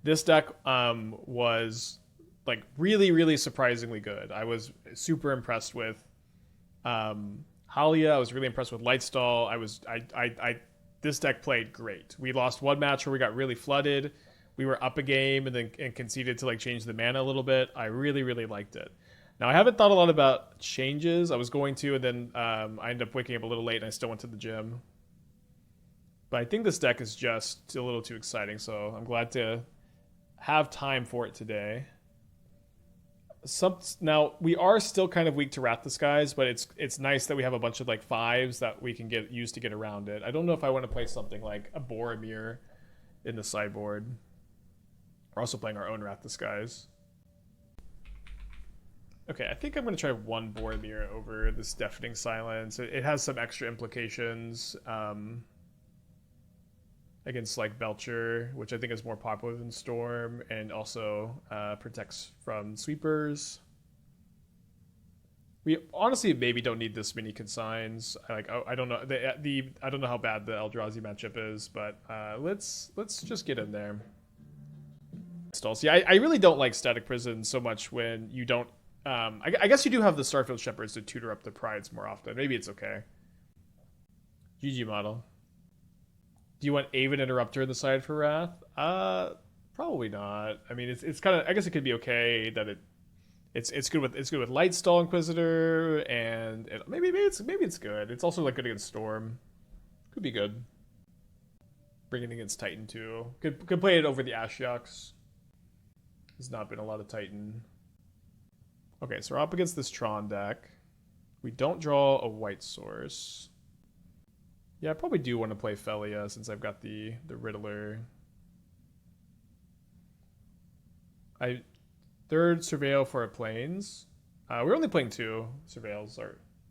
This deck was like really surprisingly good. I was super impressed with Halia. I was really impressed with Lightstall. I this deck played great. We lost one match where we got really flooded. We were up a game and then conceded to like change the mana a little bit. I really liked it. Now I haven't thought a lot about changes. I was going to, and then I ended up waking up a little late, and I still went to the gym. But I think this deck is just a little too exciting, so I'm glad to have time for it today. Now we are still kind of weak to Wrath the Skies, but it's nice that we have a bunch of like fives that we can get used to get around it. I don't know if I want to play something like a Boromir in the sideboard. We're also playing our own Wrath the Skies. Okay, I think I'm going to try one Boromir over this Deafening Silence. It has some extra implications against like Belcher, which I think is more popular than Storm, and also protects from sweepers. We honestly maybe don't need this many consigns. I don't know I don't know how bad the Eldrazi matchup is, but let's just get in there. See, I really don't like Static Prison so much when you don't. I guess you do have the Starfield Shepherds to tutor up the Prides more often. Maybe it's okay. GG model. Do you want Aven Interrupter on the side for Wrath? Probably not. I mean, it's kind of. I guess it could be okay that it's good with Lightstall Inquisitor, and maybe it's good. It's also like good against Storm. Could be good. Bring it against Titan too. Could play it over the Ashiok's. There's not been a lot of Titan. Okay, so we're up against this Tron deck. We don't draw a white source. Yeah, I probably do want to play Felia since I've got the Riddler. Third Surveil for a Plains. We're only playing 2 Surveils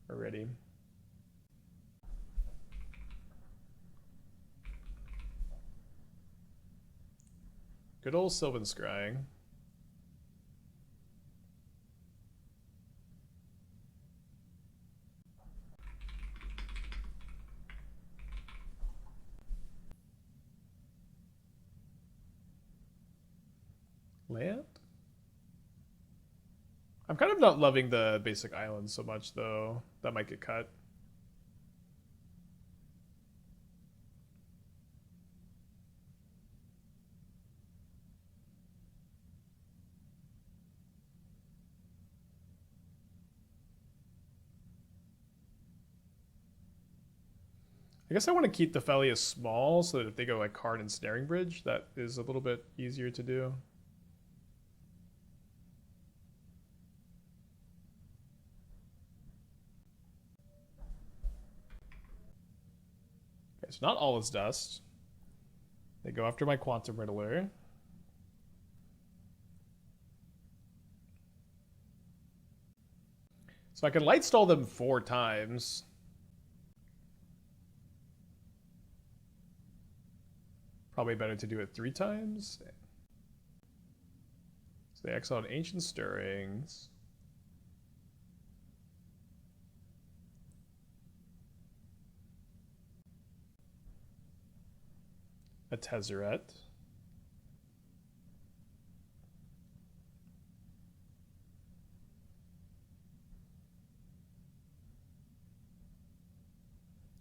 already. Good old Sylvan Scrying. Land? I'm kind of not loving the basic island so much, though. That might get cut. I guess I want to keep the Felia small so that if they go like Card and Snaring Bridge, that is a little bit easier to do. Okay, so not all is dust. They go after my Quantum Riddler. So I can Lightstall them 4 times. Probably better to do it 3 times. So they exiled Ancient Stirrings. A Tezzeret.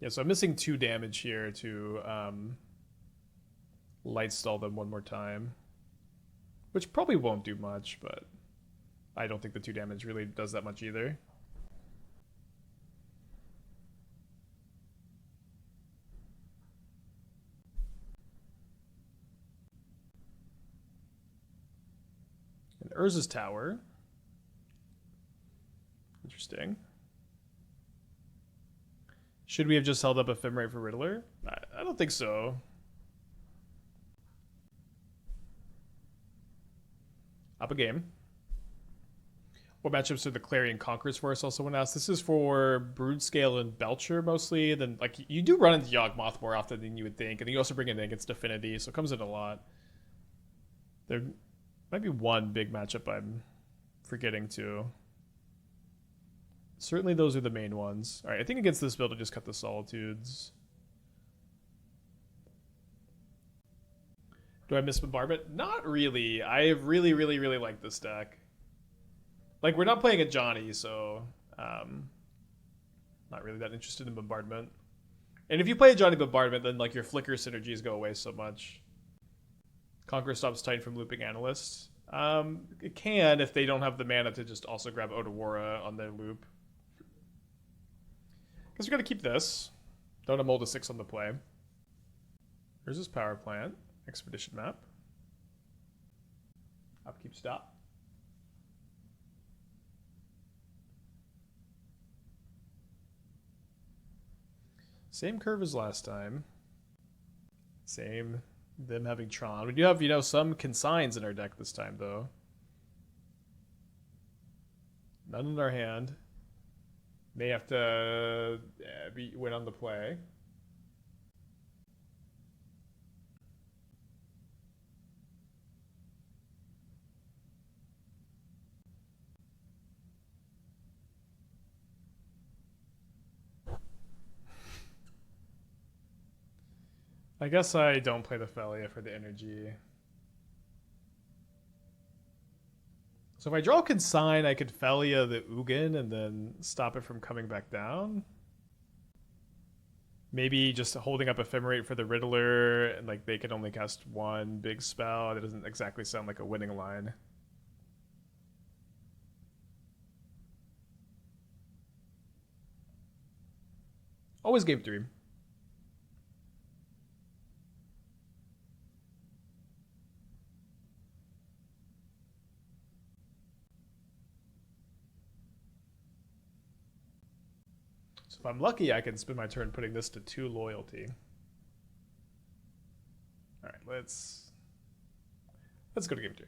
Yeah, so I'm missing 2 damage here to Lightstall them one more time. Which probably won't do much, but I don't think the 2 damage really does that much either. And Urza's Tower. Interesting. Should we have just held up Ephemerate for Riddler? I don't think so. Up a game. What matchups are the Clarion Conquerors for us? Also want to ask. This is for Broodescale and Belcher mostly. Then like you do run into Yawgmoth more often than you would think, and then you also bring it in against Affinity, so it comes in a lot. There might be one big matchup I'm forgetting too. Certainly those are the main ones. All right, I think against this build, I just cut the Solitudes. Do I miss Bombardment? Not really. I really, really, really like this deck. Like, we're not playing a Johnny, so not really that interested in Bombardment. And if you play a Johnny Bombardment, then like your flicker synergies go away so much. Conqueror stops Titan from looping Analyst. It can if they don't have the mana to just also grab Otawara on their loop. Guess we're gonna keep this. Don't have Mold a 6 on the play. Here's his power plant. Expedition map. Upkeep stop. Same curve as last time. Same. Them having Tron. We do have, some consigns in our deck this time, though. None in our hand. May have to win on the play. I guess I don't play the Felia for the energy. So if I draw Consign, I could Felia the Ugin and then stop it from coming back down. Maybe just holding up Ephemerate for the Riddler, and like they can only cast one big spell. That doesn't exactly sound like a winning line. Always game 3. If I'm lucky, I can spend my turn putting this to 2 loyalty. All right, let's go to game 3.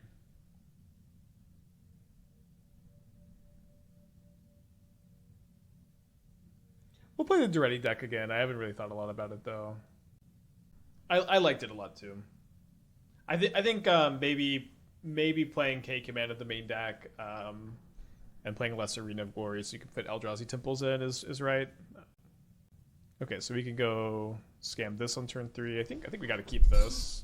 We'll play the Duretti deck again. I haven't really thought a lot about it though. I liked it a lot too. I think maybe playing K Command at the main deck. And playing less Arena of Glory so you can fit Eldrazi Temples in is right. Okay, so we can go scam this on turn 3. I think we got to keep this.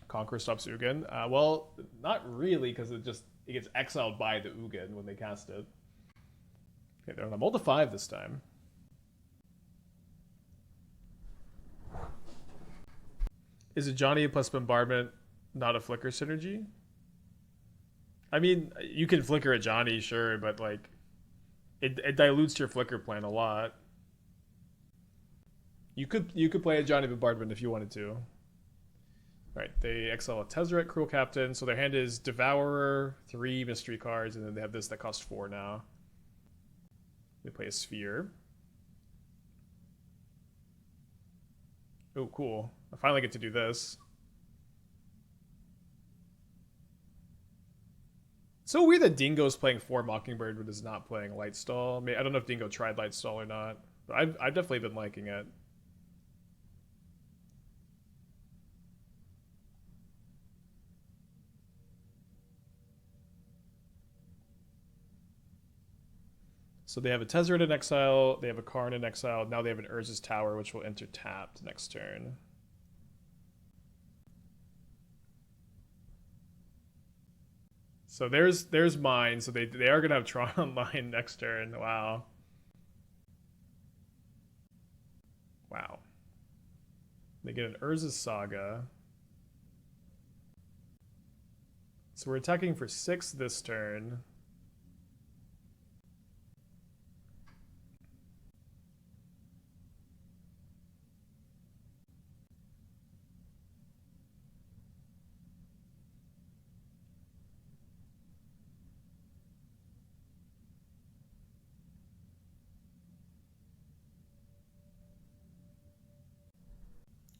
Conqueror stops Ugin. Well, not really, because it gets exiled by the Ugin when they cast it. Okay, they're on a Mold of 5 this time. Is it Johnny plus Bombardment not a Flicker synergy? I mean, you can flicker a Johnny, sure, but like, it dilutes your flicker plan a lot. You could play a Johnny Bombardment if you wanted to. Right, they exile a Tezzeret, Cruel Captain, so their hand is Devourer, 3 mystery cards, and then they have this that costs 4 now. They play a Sphere. Oh, cool. I finally get to do this. So weird that Dingo's playing 4 Mockingbird but is not playing Lightstall. I don't know if Dingo tried Lightstall or not, but I've definitely been liking it. So they have a Tezzeret in exile, they have a Karn in exile, now they have an Urza's Tower, which will enter tapped next turn. So there's mine. So they are gonna have Tron online next turn. Wow. Wow. They get an Urza's Saga. So we're attacking for 6 this turn.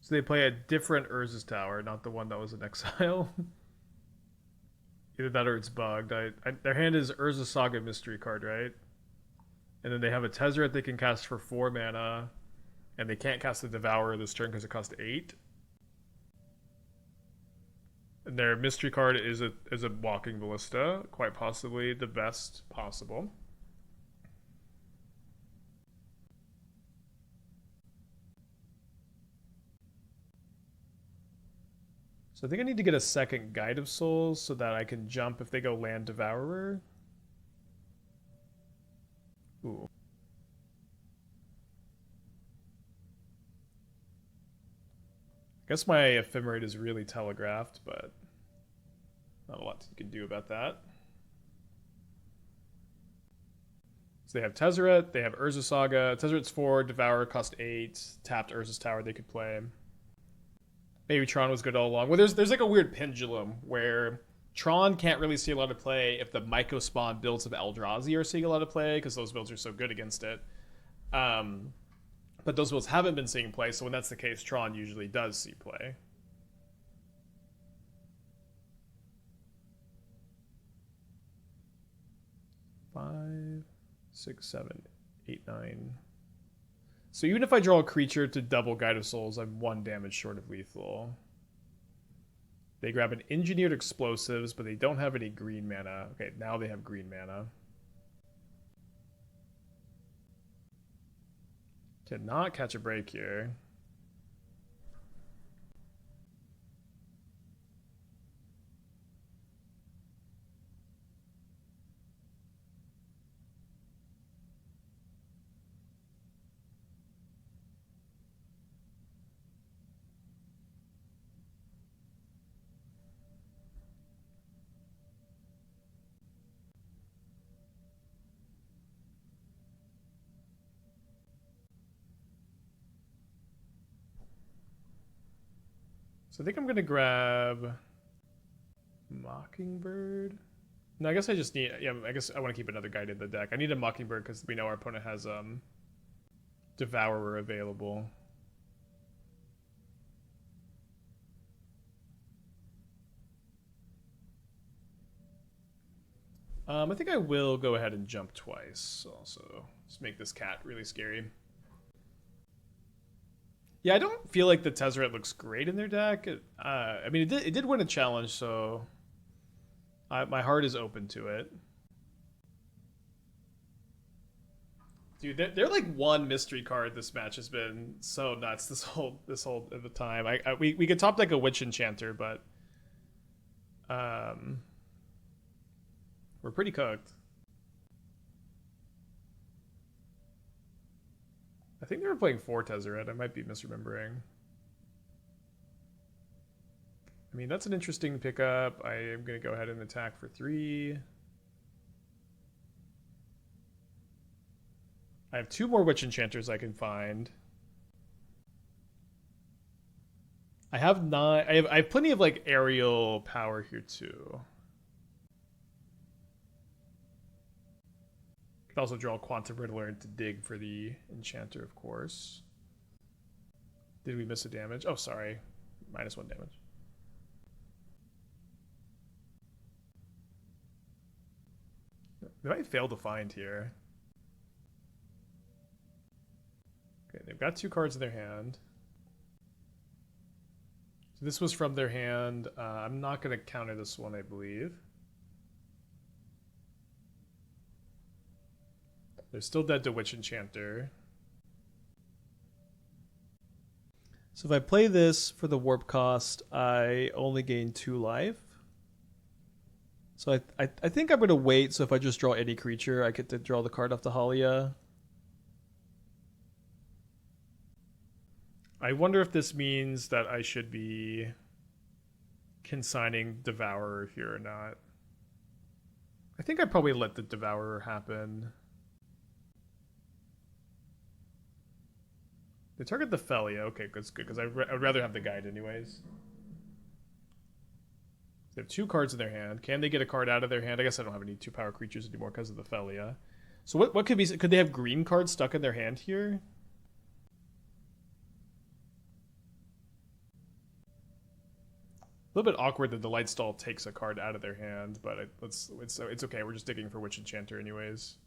So they play a different Urza's Tower, not the one that was in exile. Either that or it's bugged. Their hand is Urza's Saga mystery card, right? And then they have a Tezzeret they can cast for 4 mana. And they can't cast the Devourer this turn because it costs 8. And their mystery card is a Walking Ballista, quite possibly the best possible. So I think I need to get a second Guide of Souls so that I can jump if they go Land Devourer. Ooh. I guess my Ephemerate is really telegraphed, but not a lot you can do about that. So they have Tezzeret, they have Urza Saga. Tezzerate's 4, Devourer cost 8, tapped Urza's Tower they could play. Maybe Tron was good all along. Well, there's like a weird pendulum where Tron can't really see a lot of play if the Myco spawn builds of Eldrazi are seeing a lot of play because those builds are so good against it. But those builds haven't been seeing play, so when that's the case, Tron usually does see play. Five, 6, 7, 8, 9. So even if I draw a creature to double Guide of Souls, I'm 1 damage short of lethal. They grab an Engineered Explosives, but they don't have any green mana. Okay, now they have green mana. Cannot catch a break here. So I think I'm going to grab Mockingbird. No, I guess I just need... Yeah, I guess I want to keep another guide in the deck. I need a Mockingbird because we know our opponent has Devourer available. I think I will go ahead and jump twice. Also, just make this cat really scary. Yeah, I don't feel like the Tezzeret looks great in their deck. I mean, it did win a challenge, so my heart is open to it. Dude, they're like one mystery card. This match has been so nuts this whole of the time. We could top like a Witch Enchanter, but we're pretty cooked. I think they were playing 4 Tezzeret. I might be misremembering. I mean, that's an interesting pickup. I am going to go ahead and attack for 3. I have 2 more Witch Enchanters I can find. I have 9. I have plenty of like aerial power here too. Could also draw Quantum Riddler to dig for the Enchanter, of course. Did we miss a damage? Oh, sorry. -1 damage. They might fail to find here. Okay, they've got 2 cards in their hand. So this was from their hand. I'm not going to counter this one, I believe. They're still dead to Witch Enchanter. So if I play this for the warp cost, I only gain 2 life. So I think I'm going to wait, so if I just draw any creature, I get to draw the card off the Halia. I wonder if this means that I should be consigning Devourer here or not. I think I'd probably let the Devourer happen. They target the Felia. Okay, that's good, because I'd rather have the guide anyways. They have 2 cards in their hand. Can they get a card out of their hand? I guess I don't have any 2-power creatures anymore because of the Felia. So what could be... Could they have green cards stuck in their hand here? A little bit awkward that the Lightstall takes a card out of their hand, but it's okay. We're just digging for Witch Enchanter anyways.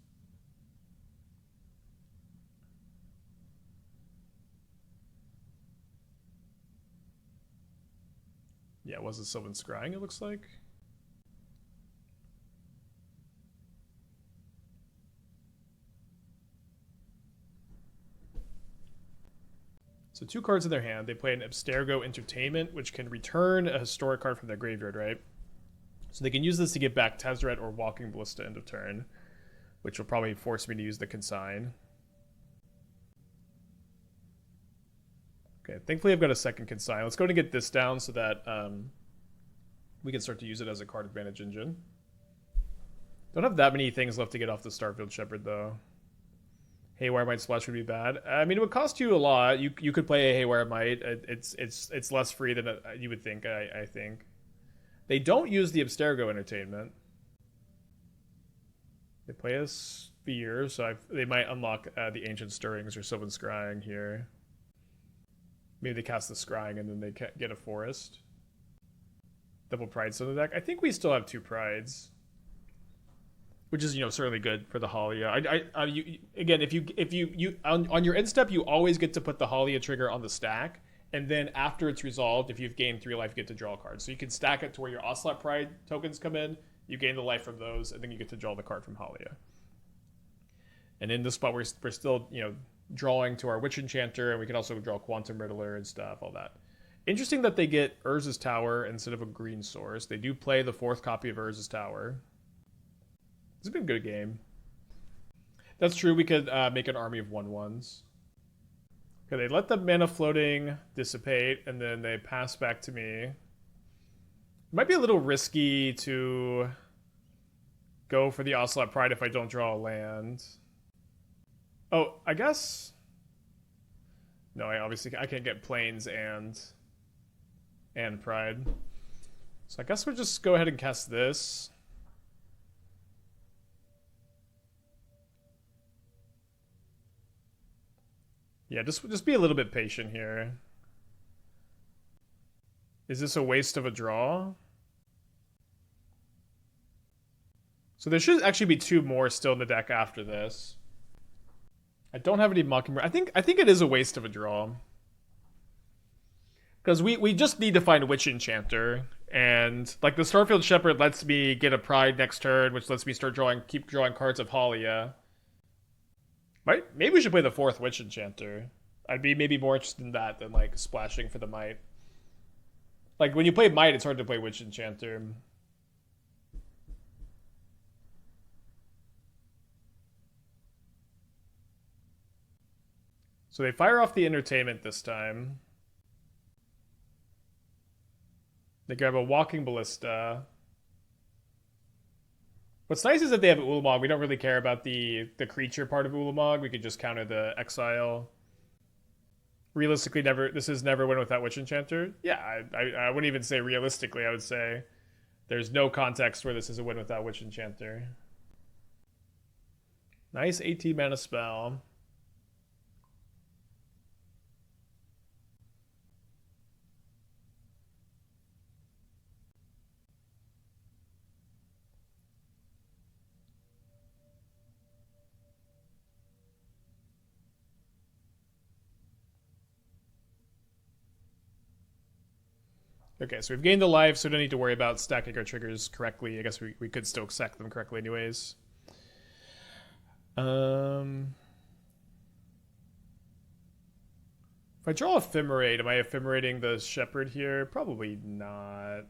Yeah, was it Sylvan Scrying, it looks like? So 2 cards in their hand. They play an Abstergo Entertainment, which can return a historic card from their graveyard, right? So they can use this to get back Tezzeret or Walking Ballista end of turn, which will probably force me to use the Consign. Okay, thankfully I've got a second Consign. Let's go ahead and get this down so that we can start to use it as a card advantage engine. Don't have that many things left to get off the Starfield Shepherd, though. Haywire Might Splash would be bad. I mean, it would cost you a lot. You could play a Haywire Might. It's less free than you would think, I think. They don't use the Abstergo Entertainment. They play a Sphere, so they might unlock the Ancient Stirrings or Sylvan Scrying here. Maybe they cast the Scrying and then they get a Forest. Double Prides on the deck. I think we still have 2 Prides, which is, certainly good for the Halia. Again, if you on your end step, you always get to put the Halia trigger on the stack, and then after it's resolved, if you've gained 3 life, you get to draw a card. So you can stack it to where your Ocelot Pride tokens come in, you gain the life from those, and then you get to draw the card from Halia. And in this spot, we're still, drawing to our Witch Enchanter, and we can also draw Quantum Riddler and stuff, all that. Interesting that they get Urza's Tower instead of a green source. They do play the 4th copy of Urza's Tower. It's been a good game. That's true. We could make an army of 1/1s. Okay, they let the mana floating dissipate, and then they pass back to me. It might be a little risky to go for the Ocelot Pride if I don't draw a land. Oh, I guess... No, I can't get Plains and Pride. So I guess we'll just go ahead and cast this. Yeah, just be a little bit patient here. Is this a waste of a draw? So there should actually be 2 more still in the deck after this. I don't have any Mockingbird. I think it is a waste of a draw. Because we just need to find a Witch Enchanter. And like the Starfield Shepherd lets me get a Pride next turn, which lets me keep drawing cards of Halia. Maybe we should play the 4th Witch Enchanter. I'd be maybe more interested in that than like splashing for the Might. Like when you play Might, it's hard to play Witch Enchanter. So they fire off the Entertainment this time. They grab a Walking Ballista. What's nice is that they have Ulamog. We don't really care about the creature part of Ulamog. We could just counter the exile. Realistically, this is never win without Witch Enchanter. Yeah, I wouldn't even say realistically. I would say there's no context where this is a win without Witch Enchanter. Nice 18 mana spell. Okay, so we've gained the life, so we don't need to worry about stacking our triggers correctly. I guess we could still stack them correctly anyways. If I draw Ephemerate, am I ephemerating the Shepherd here? Probably not.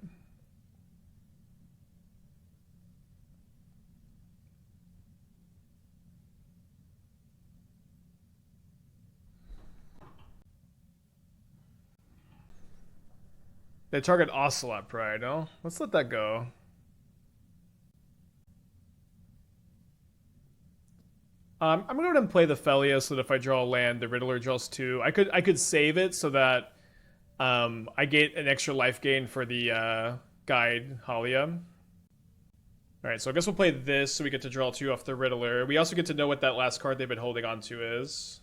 They target Ocelot Pride, no? Let's let that go. I'm gonna go ahead and play the Felia so that if I draw a land, the Riddler draws 2. I could save it so that I get an extra life gain for the guide Halia. Alright, so I guess we'll play this so we get to draw 2 off the Riddler. We also get to know what that last card they've been holding on to is.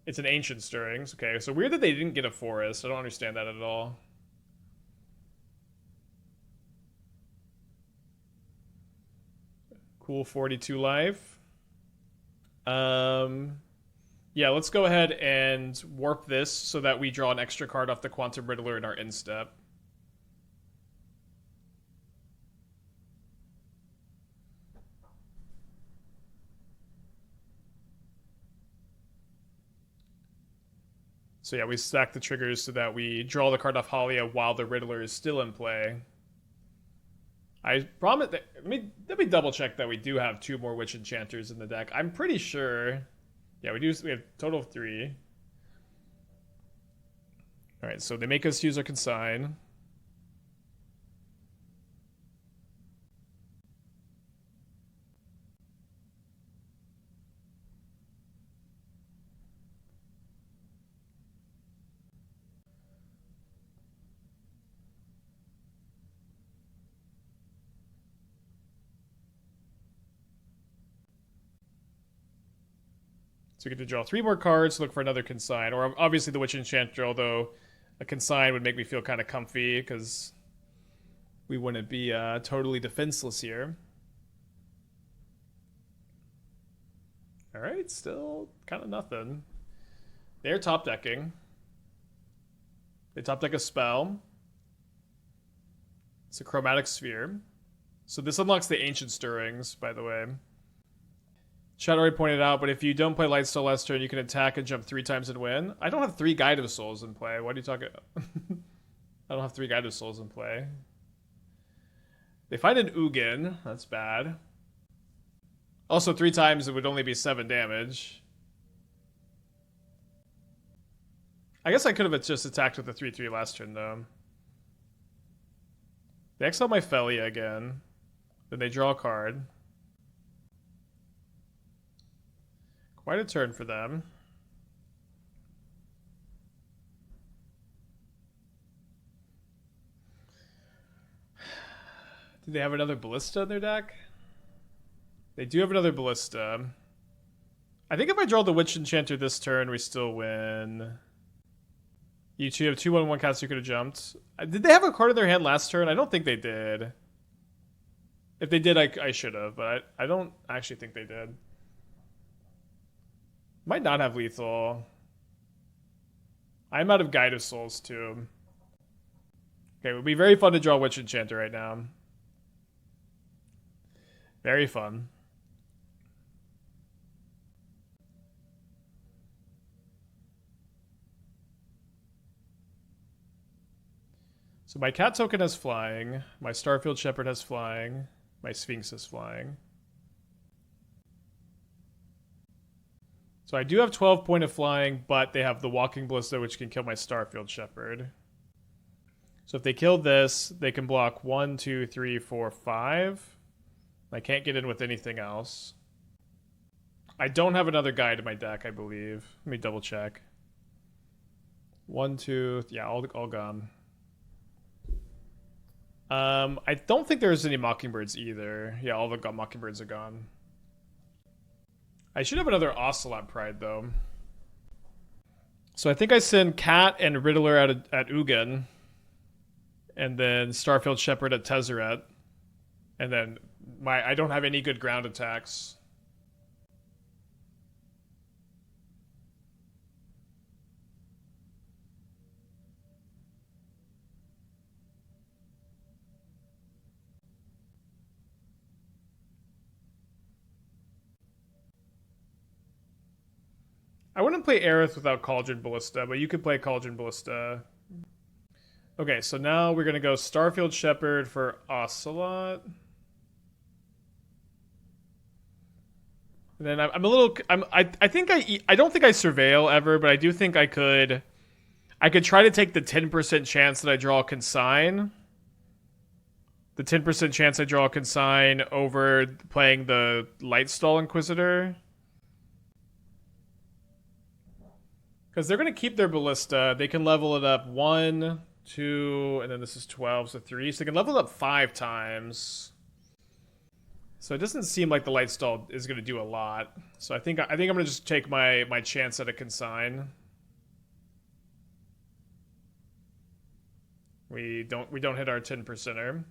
It's an Ancient Stirrings. Okay, so weird that they didn't get a Forest. I don't understand that at all. Cool, 42 life. Yeah, let's go ahead and warp this so that we draw an extra card off the Quantum Riddler in our end step. So yeah, we stack the triggers so that we draw the card off Halia while the Riddler is still in play. I promise that, let me double check that we do have 2 more Witch Enchanters in the deck. I'm pretty sure. Yeah, we do. We have a total of 3. All right, so they make us use our consign. So we get to draw 3 more cards to look for another consign. Or obviously the Witch Enchanter, although a consign would make me feel kind of comfy because we wouldn't be totally defenseless here. Alright, still kind of nothing. They're top decking. They top deck a spell. It's a Chromatic Sphere. So this unlocks the Ancient Stirrings, by the way. Chat already pointed out, but if you don't play Lightstone last turn, you can attack and jump 3 times and win. I don't have 3 Guide of Souls in play. What are you talking about? I don't have 3 Guide of Souls in play. They find an Ugin. That's bad. Also, 3 times it would only be 7 damage. I guess I could have just attacked with the 3/3 last turn, though. They exile my Felia again. Then they draw a card. Quite a turn for them. Do they have another Ballista in their deck? They do have another Ballista. I think if I draw the Witch Enchanter this turn, we still win. You two have 2/1/1 cast, you could have jumped. Did they have a card in their hand last turn? I don't think they did. If they did, I should have, but I don't actually think they did. Might not have lethal. I'm out of Guide of Souls, too. Okay, it would be very fun to draw Witch Enchanter right now. Very fun. So my cat token has flying. My Starfield Shepherd has flying. My Sphinx is flying. So I do have 12 point of flying, but they have the Walking Ballista, which can kill my Starfield Shepherd. So if they kill this, they can block 1, 2, 3, 4, 5. I can't get in with anything else. I don't have another guide in my deck, I believe. Let me double check. 1, 2, yeah, all gone. I don't think there's any Mockingbirds either. Yeah, all the Mockingbirds are gone. I should have another Ocelot Pride, though. So I think I send Cat and Riddler at Ugin. And then Starfield Shepherd at Tezzeret. And then I don't have any good ground attacks. I wouldn't play Aerith without Cauldron Ballista, but you could play Cauldron Ballista. Okay, so now we're going to go Starfield Shepherd for Ocelot. And then I'm a little... I don't think I Surveil ever, but I do think I could try to take the 10% chance that I draw a Consign. The 10% chance I draw a Consign over playing the Lightstall Inquisitor. Because they're going to keep their Ballista. They can level it up 1, 2, and then this is 12, so 3. So they can level it up 5 times. So it doesn't seem like the Lightstall is going to do a lot. So I think I'm going to just take my chance at a Consign. We don't hit our 10%er.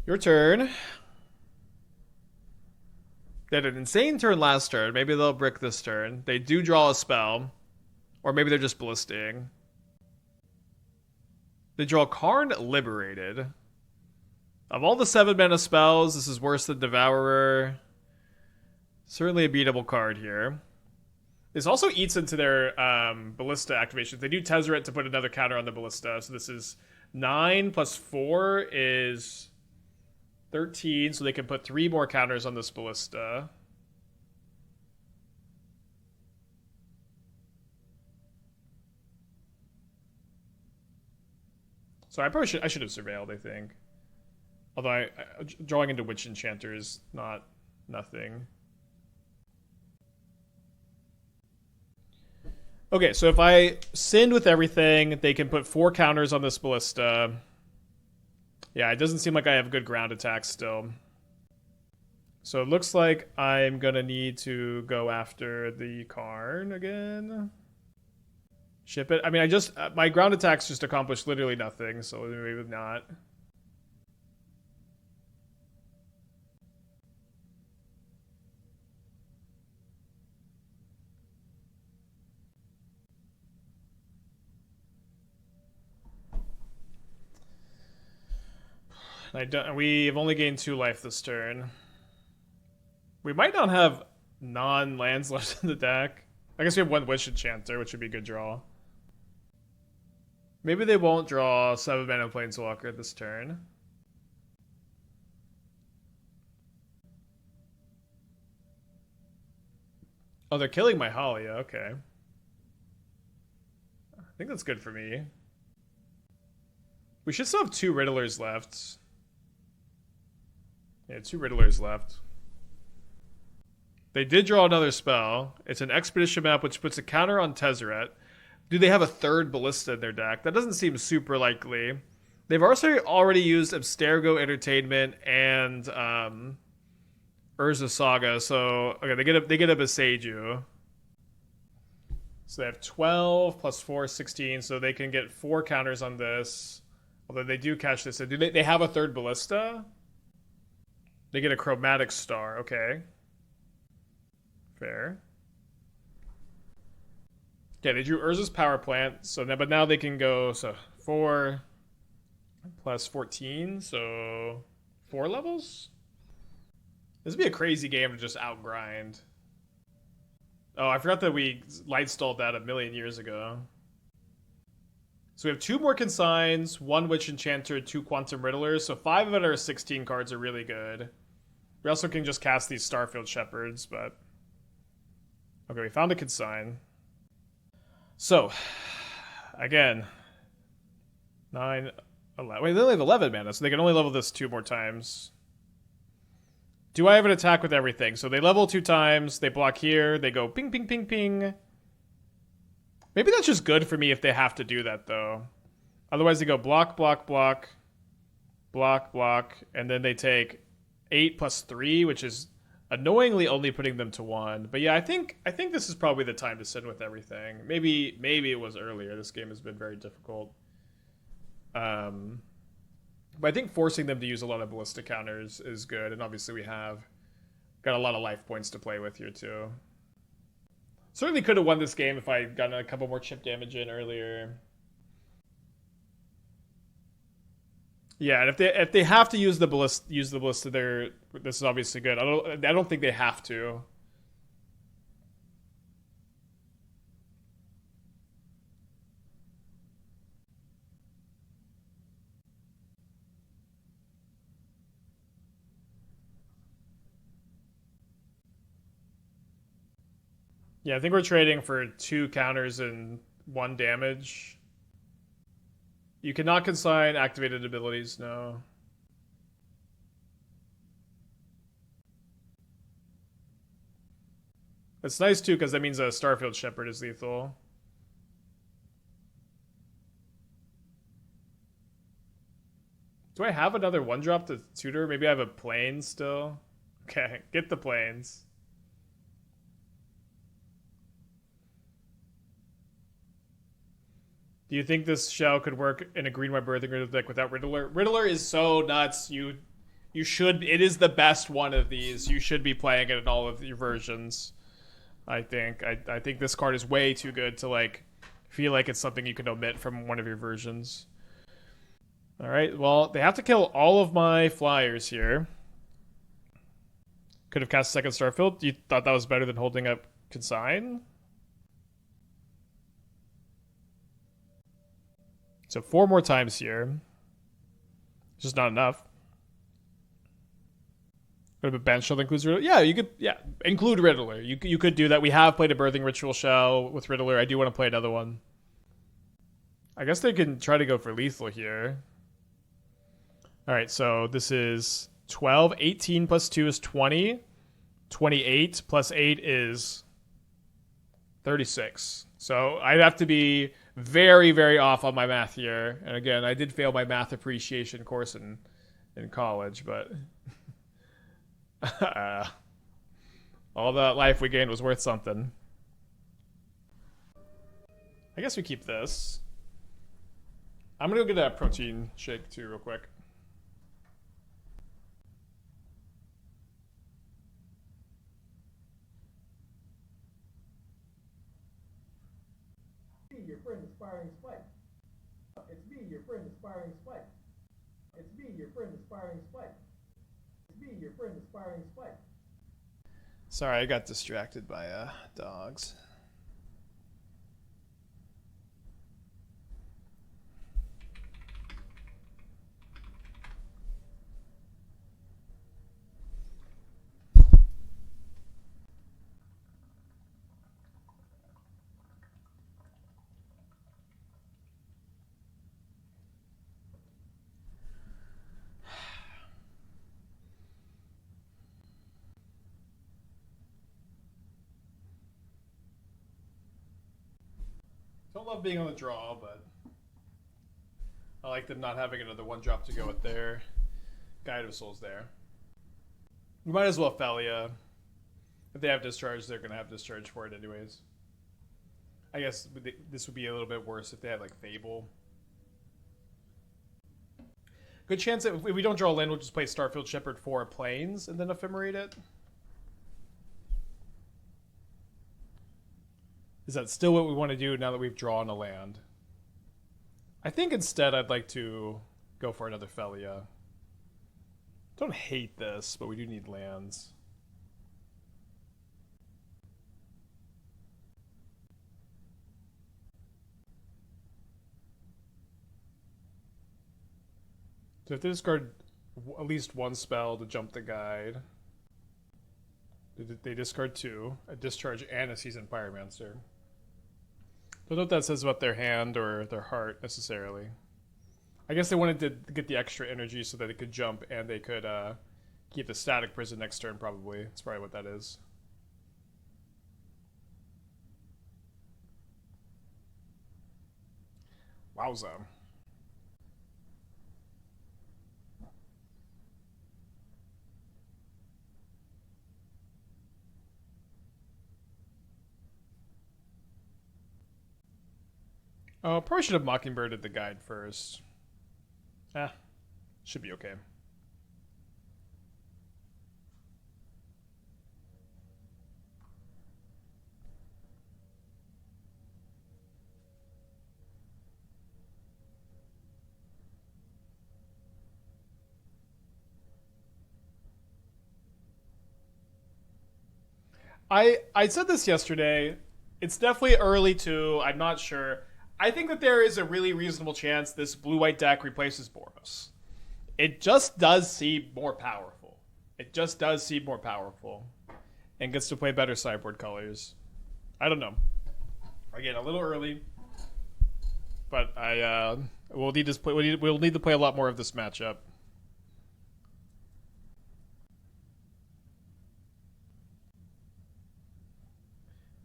Your turn. They had an insane turn last turn. Maybe they'll brick this turn. They do draw a spell. Or maybe they're just ballisting. They draw Karn Liberated. Of all the 7-mana spells, this is worse than Devourer. Certainly a beatable card here. This also eats into their Ballista activations. They do Tezzeret to put another counter on the Ballista. So this is 9 plus 4 is 13. So they can put 3 more counters on this Ballista. So I should have surveilled, I think. Although drawing into Witch Enchanter is nothing. Okay, so if I Sinned with everything, they can put 4 counters on this Ballista. Yeah, it doesn't seem like I have good ground attacks still. So it looks like I'm gonna need to go after the Karn again. Ship it. I mean, my ground attacks just accomplished literally nothing, so maybe not. We have only gained 2 life this turn. We might not have non-lands left in the deck. I guess we have 1 Witch Enchanter, which would be a good draw. Maybe they won't draw 7-mana Planeswalker this turn. Oh, they're killing my Halia. Okay. I think that's good for me. We should still have 2 Riddlers left. Yeah, 2 Riddlers left. They did draw another spell. It's an Expedition map, which puts a counter on Tezzeret. Do they have a 3rd Ballista in their deck? That doesn't seem super likely. They've also already used Abstergo Entertainment and Urza Saga, so okay, they get a Beseiju. So they have 12 plus 4 is 16, so they can get 4 counters on this. Although they do catch this. Do they have a 3rd Ballista? They get a Chromatic Star, okay. Fair. Yeah, they drew Urza's Power Plant, but now they can go 4 plus 14, so 4 levels? This would be a crazy game to just outgrind. Oh, I forgot that we light stalled that a million years ago. So we have 2 more Consigns, 1 Witch Enchanter, 2 Quantum Riddlers, so 5 of it are 16 cards are really good. We also can just cast these Starfield Shepherds, but... Okay, we found a Consign. So, again, 9, 11. Wait, they only have 11 mana, so they can only level this 2 more times. Do I have an attack with everything? So they level 2 times, they block here, they go ping, ping, ping, ping. Maybe that's just good for me if they have to do that, though. Otherwise, they go block, block, block, block, block, and then they take 8 plus 3, which is annoyingly only putting them to 1. But yeah, I think this is probably the time to Sin with everything. Maybe it was earlier. This game has been very difficult. But I think forcing them to use a lot of Ballista counters is good, and obviously we have got a lot of life points to play with here too. Certainly could have won this game if I had gotten a couple more chip damage in earlier. Yeah, and if they have to use the ballista, this is obviously good. I don't think they have to. Yeah, I think we're trading for 2 counters and 1 damage. You cannot consign activated abilities, no. It's nice too, because that means a Starfield Shepherd is lethal. Do I have another 1-drop to tutor? Maybe I have a plane still? Okay, get the planes. Do you think this shell could work in a green-white birthing grid deck without Riddler? Riddler is so nuts. You should. It is the best one of these. You should be playing it in all of your versions. I think. I think this card is way too good to like feel like it's something you can omit from one of your versions. All right. Well, they have to kill all of my flyers here. Could have cast second Starfield. You thought that was better than holding up Consign? So 4 more times here. It's just not enough. But a bench shell includes Riddler. Yeah, you could. Yeah, include Riddler. You could do that. We have played a Birthing Ritual shell with Riddler. I do want to play another one. I guess they can try to go for lethal here. All right, so this is 12. 18 plus 2 is 20. 28 plus 8 is 36. So I'd have to be very, very off on my math here. And again, I did fail my math appreciation course in college, but all the life we gained was worth something. I guess we keep this. I'm gonna go get a protein shake too, real quick. Your friend aspiring spike. It's me, your friend aspiring spike. It's me, your friend aspiring spike. It's me, your friend aspiring spike. Sorry, I got distracted by dogs. Don't love being on the draw, but I like them not having another 1-drop to go with their Guide of Souls there. We might as well Felia. If they have Discharge, they're going to have Discharge for it anyways. I guess this would be a little bit worse if they had like Fable. Good chance that if we don't draw a land, we'll just play Starfield Shepherd for Plains and then Ephemerate it. Is that still what we want to do now that we've drawn a land? I think instead I'd like to go for another Felia. Don't hate this, but we do need lands. So if they discard at least one spell to jump the guide, they discard 2, a Discharge and a Seasoned Pyromancer. Don't know what that says about their hand or their heart necessarily. I guess they wanted to get the extra energy so that they could jump and they could keep the Static Prison next turn, probably. That's probably what that is. Wowza. Oh, probably should have Mockingbirded the guide first. Should be okay. I said this yesterday. It's definitely early too. I'm not sure. I think that there is a really reasonable chance this blue-white deck replaces Boros. It just does seem more powerful. It just does seem more powerful. And gets to play better sideboard colors. I don't know. Again, a little early. But we'll need to play a lot more of this matchup.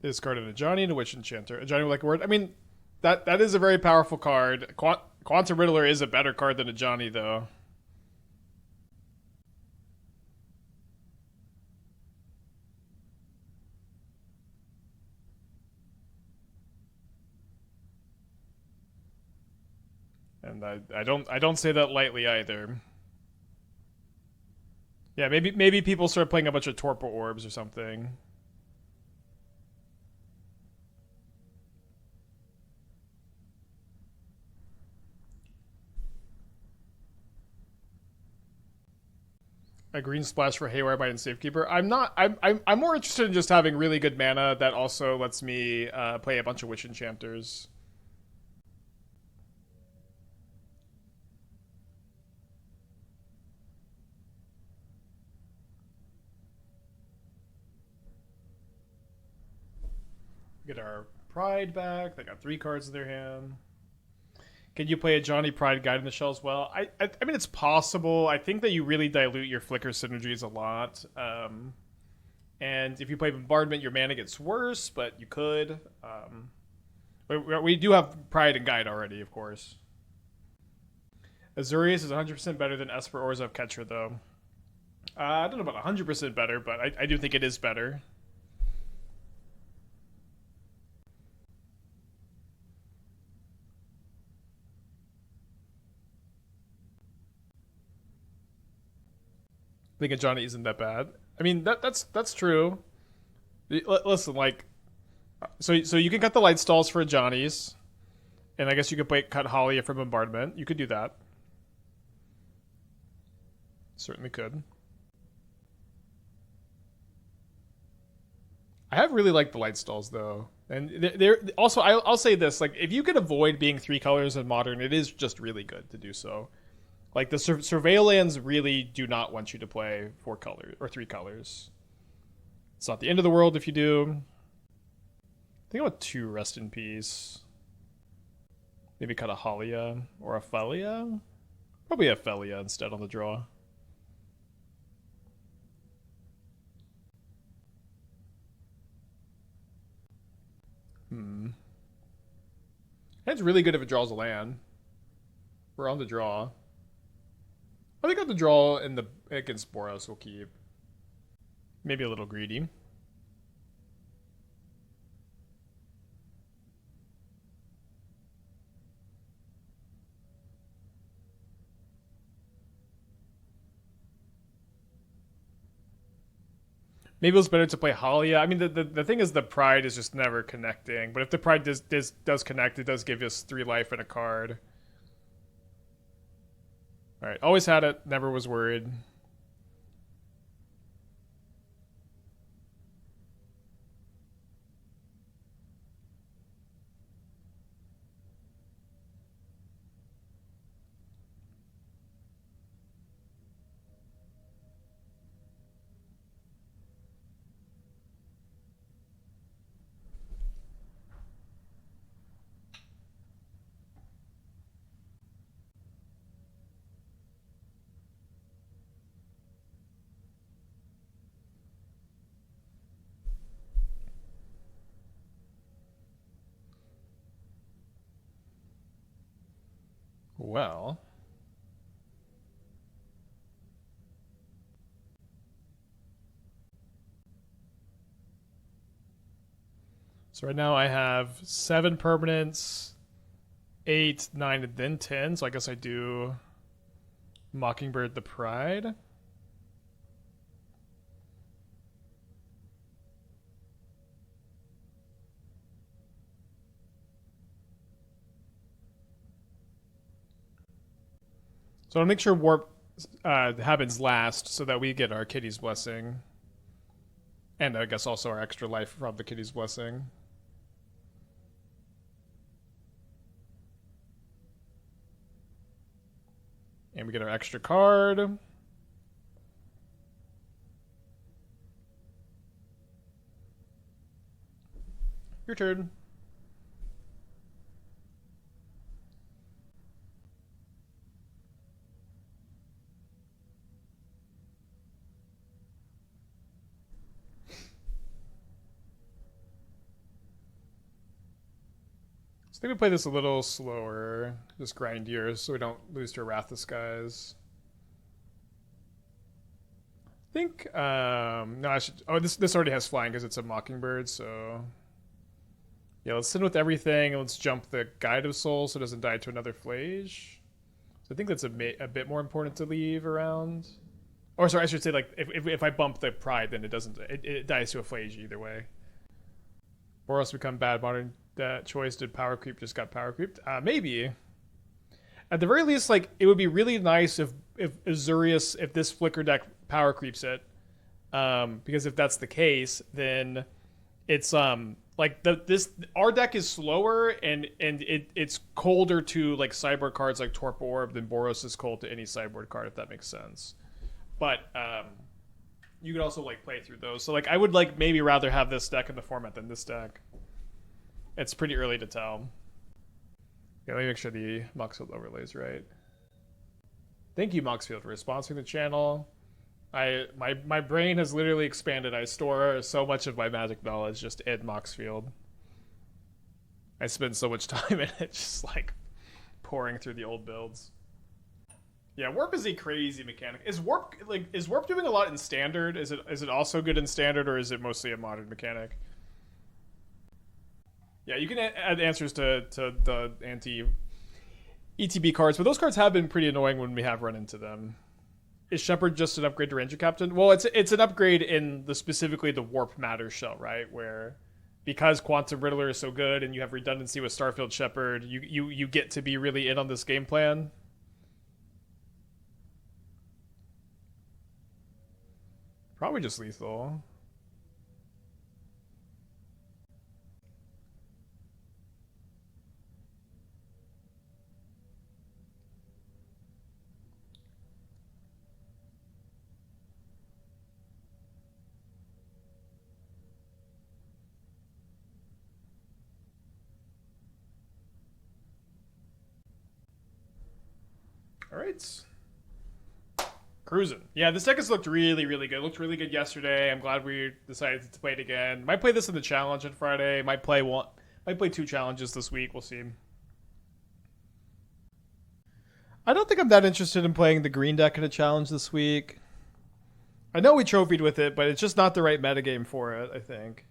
They discarded a Johnny and a Witch Enchanter. A Johnny with like a word. I mean, that is a very powerful card. Quantum Riddler is a better card than a Johnny, though. And I don't say that lightly either. Yeah, maybe people start playing a bunch of Torpor Orbs or something. A green splash for Haywire Bite and Safekeeper. I'm not. I'm more interested in just having really good mana that also lets me play a bunch of Witch Enchanters. Get our Pride back. They got 3 cards in their hand. Can you play a Johnny Pride Guide in the Shell as well? I mean, it's possible. I think that you really dilute your Flicker synergies a lot. And if you play Bombardment, your mana gets worse, but you could. We do have Pride and Guide already, of course. Azurius is 100% better than Esper Orzhov Catcher, though. I don't know about 100% better, but I do think it is better. Thinking Johnny isn't that bad. I mean, that's true. Listen, like, so you can cut the light stalls for Johnny's, and I guess you could cut Holly from Bombardment. You could do that. Certainly could. I have really liked the light stalls though, and they're also. I'll say this: like, if you could avoid being 3 colors in Modern, it is just really good to do so. Like, the Surveillance really do not want you to play 4 colors or 3 colors. It's not the end of the world if you do. Think about 2 Rest in Peace. Maybe cut a Halia or a Felia. Probably a Felia instead on the draw. It's really good if it draws a land. We're on the draw. I think on the draw in the against Boros we'll keep. Maybe a little greedy. Maybe it's better to play Halia. I mean, the thing is the Pride is just never connecting. But if the Pride does connect, it does give us 3 life and a card. Alright, always had it, never was worried. Well, so right now I have 7 permanents, 8, 9, and then 10. So I guess I do Mockingbird the Pride. So I'll make sure Warp happens last so that we get our Kitty's Blessing. And I guess also our extra life from the Kitty's Blessing. And we get our extra card. Your turn. I think we play this a little slower, just grindier, so we don't lose to Wrath of Skies. I think, no, I should, oh, this already has flying because it's a Mockingbird, so. Yeah, let's send with everything, and let's jump the Guide of Souls so it doesn't die to another Flage. So I think that's a bit more important to leave around. Or sorry, I should say, like, if I bump the Pride, then it dies to a Flage either way. Boros become bad modern choice. Did power creep just got power creeped? Maybe. At the very least, like, it would be really nice if Azurius, if this Flicker deck power creeps it. Because if that's the case, then it's like our deck is slower and it's colder to like sideboard cards like Torpor Orb than Boros is cold to any sideboard card, if that makes sense. But you could also like play through those. So like I would like maybe rather have this deck in the format than this deck. It's pretty early to tell. Yeah, let me make sure the Moxfield overlay is right. Thank you, Moxfield, for sponsoring the channel. My brain has literally expanded. I store so much of my Magic knowledge just in Moxfield. I spend so much time in it, just like pouring through the old builds. Yeah, Warp is a crazy mechanic. Is Warp doing a lot in Standard? Is it also good in Standard, or is it mostly a modern mechanic? Yeah, you can add answers to the anti-ETB cards, but those cards have been pretty annoying when we have run into them. Is Shepherd just an upgrade to Ranger Captain? Well, it's an upgrade in specifically the Warp Matter shell, right? Where because Quantum Riddler is so good and you have redundancy with Starfield Shepherd, you get to be really in on this game plan. Probably just lethal. All right. Cruising. Yeah, this deck has looked really, really good. It looked really good yesterday. I'm glad we decided to play it again. Might play this in the challenge on Friday. Might play 2 challenges this week. We'll see. I don't think I'm that interested in playing the green deck in a challenge this week. I know we trophied with it, but it's just not the right metagame for it, I think.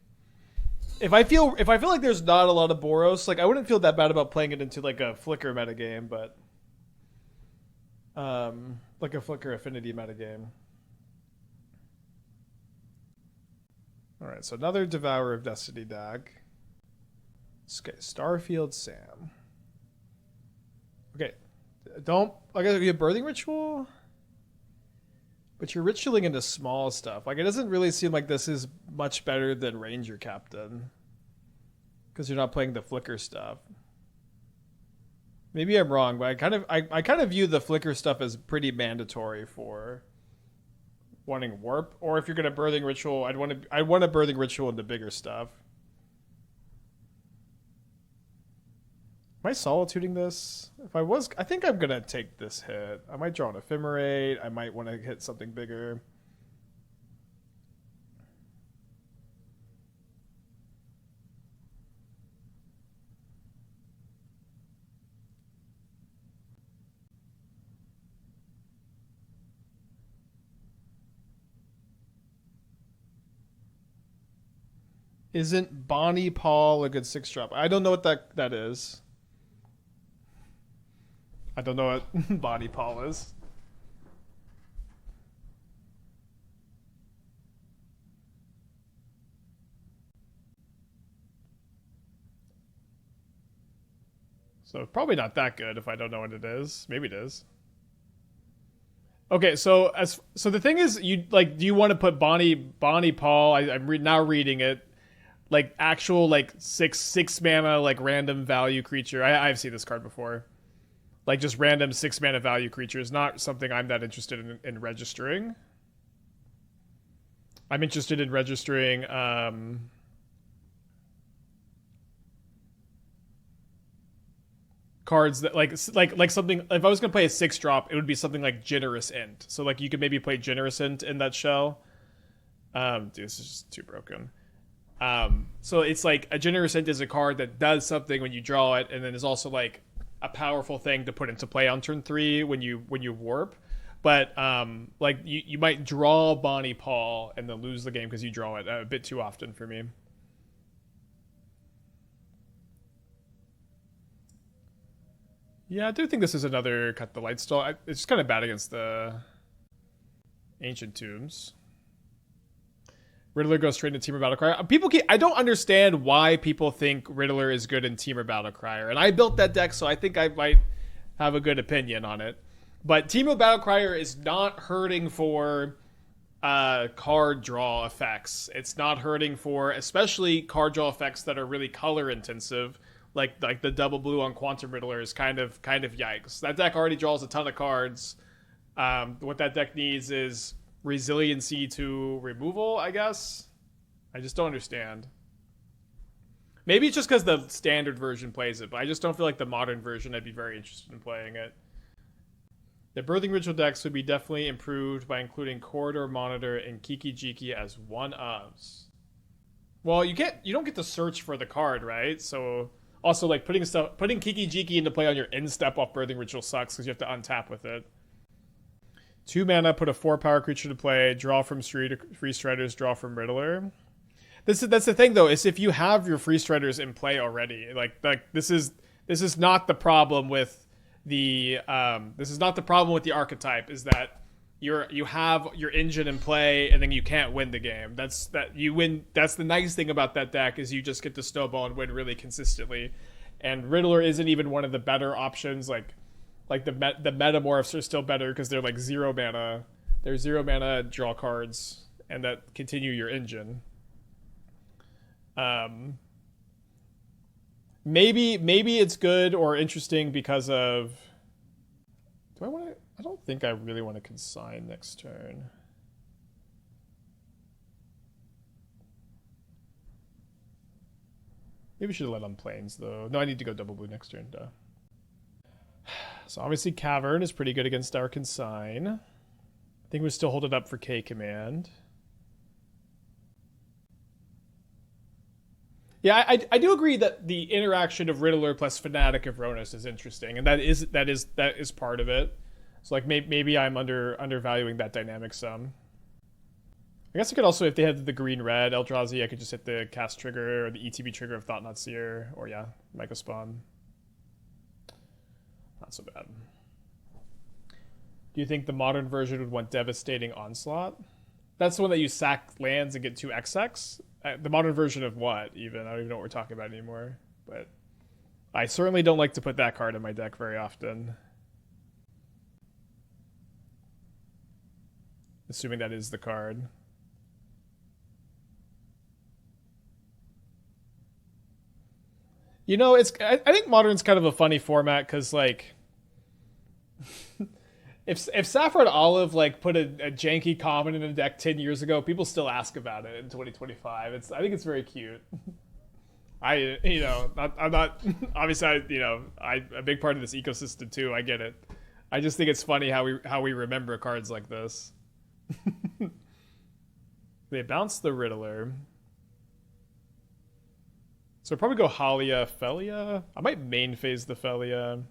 If I feel like there's not a lot of Boros, like I wouldn't feel that bad about playing it into like a Flicker metagame, but like a Flicker Affinity metagame. Alright, so another Devourer of Destiny deck. Okay, Starfield Sam. Okay, don't... Like, you have Birthing Ritual? But you're ritualing into small stuff. Like, it doesn't really seem like this is much better than Ranger Captain. Because you're not playing the Flicker stuff. Maybe I'm wrong, but I kind of view the Flicker stuff as pretty mandatory for wanting Warp. Or if you're gonna Birthing Ritual, I'd want a Birthing Ritual into bigger stuff. Am I solituding this? If I was, I think I'm gonna take this hit. I might draw an Ephemerate. I might want to hit something bigger. Isn't Bonnie Paul a good 6-drop? I don't know what that is. I don't know what Bonnie Paul is. So probably not that good if I don't know what it is. Maybe it is. Okay, so the thing is, you like, do you want to put Bonnie Paul? I'm now reading it. Like actual like six mana like random value creature. I've seen this card before. Like just random 6 mana value creature is not something I'm that interested in registering. I'm interested in registering cards that like something. If I was gonna play a 6-drop, it would be something like Generous Int. So like you could maybe play Generous Int in that shell. Dude, this is just too broken. So it's like a Generous Int is a card that does something when you draw it, and then is also like a powerful thing to put into play on turn 3 when you warp. But like you might draw Bonnie Paul and then lose the game because you draw it a bit too often for me. Yeah, I do think this is another Cut the Light Stall. It's just kind of bad against the Ancient Tombs. Riddler goes straight into Temur Battlecry. I don't understand why people think Riddler is good in Temur Battlecryer. And I built that deck, so I think I might have a good opinion on it. But Temur Battlecryer is not hurting for card draw effects. It's not hurting for especially card draw effects that are really color intensive, like the double blue on Quantum Riddler is kind of yikes. That deck already draws a ton of cards. What that deck needs is resiliency to removal, I guess. I just don't understand. Maybe it's just because the standard version plays it, but I just don't feel like the modern version I'd be very interested in playing it. The Birthing Ritual decks would be definitely improved by including Corridor Monitor and Kiki Jiki as one-ofs. Well, you don't get to search for the card, right? So also like putting Kiki Jiki into play on your end step off Birthing Ritual sucks because you have to untap with it. 2 mana, put a 4-power creature to play, draw from Free Striders, draw from Riddler. That's the thing though, is if you have your Free Striders in play already, like this is not the problem with the archetype, is that you have your engine in play and then you can't win the game. That's the nice thing about that deck, is you just get to snowball and win really consistently. And Riddler isn't even one of the better options. Like the Metamorphs are still better because they're like 0 mana. They're 0 mana draw cards and that continue your engine. Maybe it's good or interesting because of... I don't think I really want to consign next turn. Maybe we should have let on planes, though. No, I need to go double blue next turn, duh. So obviously Cavern is pretty good against our consign. I think we still hold it up for K command. Yeah, I do agree that the interaction of Riddler plus Fanatic of Ronus is interesting, and that is part of it. So like maybe I'm undervaluing that dynamic some. I guess I could also, if they had the green-red Eldrazi, I could just hit the cast trigger or the ETB trigger of Thought-Knot Seer, or yeah, Mega Spawn. Not so bad. Do you think the modern version would want Devastating Onslaught? That's the one that you sack lands and get 2 XX? The modern version of what, even? I don't even know what we're talking about anymore. But I certainly don't like to put that card in my deck very often. Assuming that is the card. You know, I think Modern's kind of a funny format because, like... If Saffron Olive like put a janky common in a deck 10 years ago, people still ask about it in 2025. I think it's very cute. I'm not obviously a big part of this ecosystem too. I get it. I just think it's funny how we remember cards like this. They bounce the Riddler. So probably go Halia, Felia. I might main phase the Felia.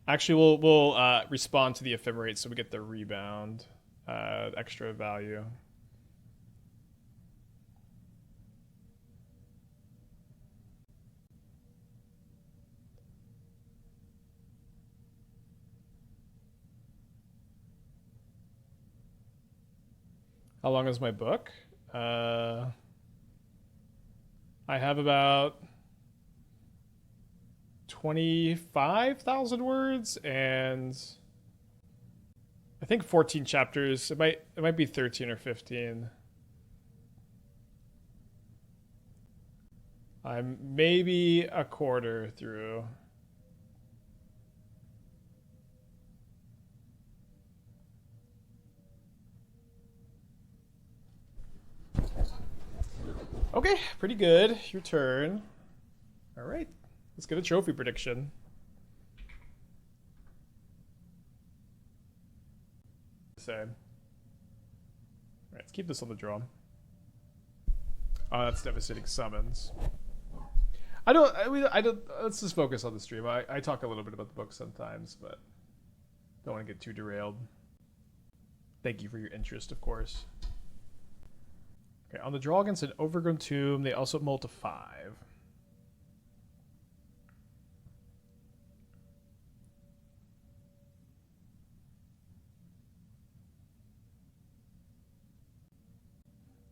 Actually, we'll respond to the Ephemerate so we get the rebound, extra value. How long is my book? I have about 25,000 words and I think 14 chapters. It might be 13 or 15. I'm maybe a quarter through. Okay, pretty good. Your turn. All right. Let's get a trophy prediction. Same. All right, let's keep this on the draw. Oh, that's Devastating Summons. I don't. Let's just focus on the stream. I talk a little bit about the book sometimes, but don't want to get too derailed. Thank you for your interest, of course. Okay, on the draw against an Overgrown Tomb, they also mull to 5.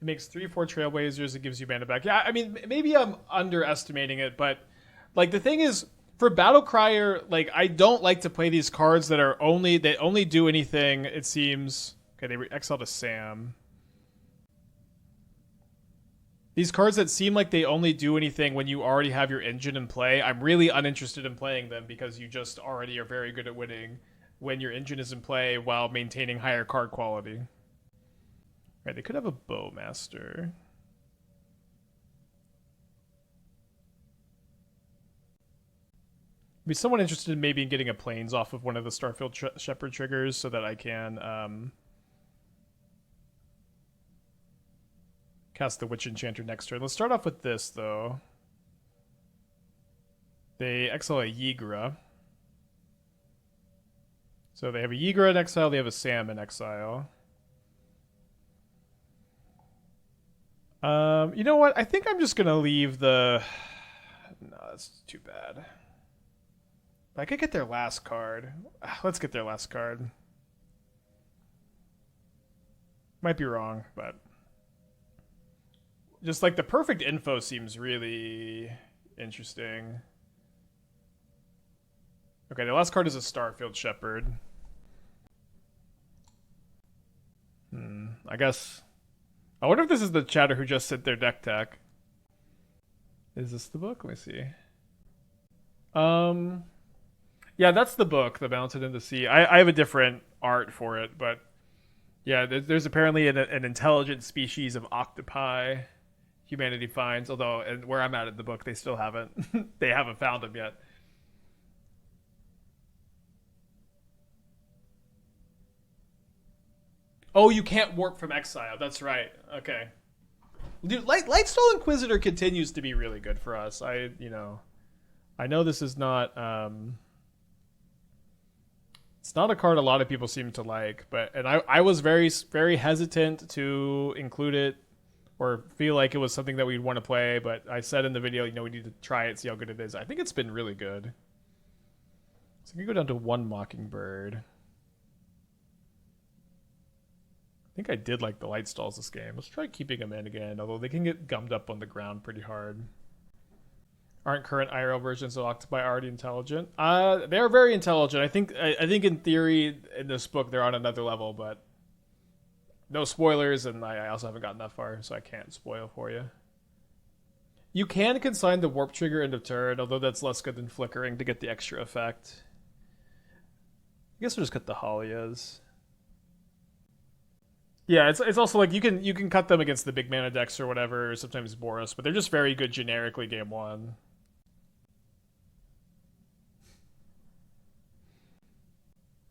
It makes 3/4 Trailblazers. It gives you mana back. Yeah, I mean, maybe I'm underestimating it, but like the thing is, for Battlecrier, like I don't like to play these cards that only do anything. It seems. Okay, they exiled a Sam. These cards that seem like they only do anything when you already have your engine in play, I'm really uninterested in playing them because you just already are very good at winning when your engine is in play while maintaining higher card quality. Right, they could have a Bowmaster. Be someone interested in maybe in getting a Plains off of one of the Starfield Shepherd triggers so that I can cast the Witch Enchanter next turn. Let's start off with this, though. They exile a Yigra. So they have a Yigra in exile, they have a Sam in exile. You know what? I think I'm just going to leave the... No, that's too bad. I could get their last card. Let's get their last card. Might be wrong, but... Just like the perfect info seems really interesting. Okay, the last card is a Starfield Shepherd. I guess... I wonder if this is the chatter who just sent their deck tech. Is this the book? Let me see. Yeah, that's the book, The Mountain in the Sea. I have a different art for it, but... Yeah, there's apparently an intelligent species of octopi humanity finds, although and where I'm at in the book, they still haven't they haven't found them yet. Oh, you can't warp from exile. That's right. Okay. Dude, Lightstone Inquisitor continues to be really good for us. I know this is not it's not a card a lot of people seem to like, but I was very very hesitant to include it or feel like it was something that we'd want to play, but I said in the video, we need to try it, see how good it is. I think it's been really good. So I'm going to go down to one Mockingbird. I think I did like the Light Stalls this game. Let's try keeping them in again, although they can get gummed up on the ground pretty hard. Aren't current IRL versions of Octopi already intelligent? They're very intelligent. I think in theory, in this book, they're on another level, but no spoilers, and I also haven't gotten that far, so I can't spoil for you. You can consign the warp trigger end of turn, although that's less good than flickering to get the extra effect. I guess we'll just cut the Halias. Yeah, it's also like you can cut them against the big mana decks or whatever, or sometimes Boros, but they're just very good generically game one.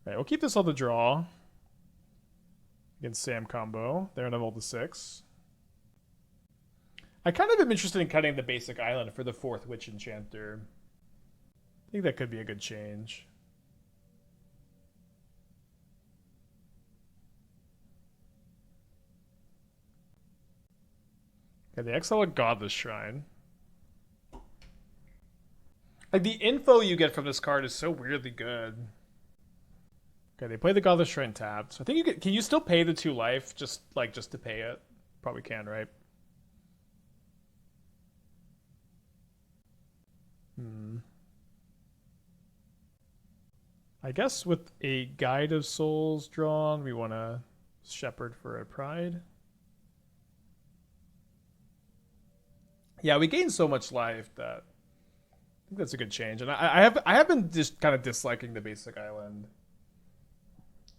Alright, we'll keep this on the draw. Against Sam combo. They're in a roll to 6. I kind of am interested in cutting the basic island for the 4th Witch Enchanter. I think that could be a good change. Okay, they exile a Godless Shrine. Like, the info you get from this card is so weirdly good. Okay, they play the Godless Shrine tapped. So I think you can you still pay the 2 life just to pay it? Probably can, right? I guess with a Guide of Souls drawn, we want to Shepherd for a Pride. Yeah, we gain so much life that I think that's a good change. And I have been just kind of disliking the basic island.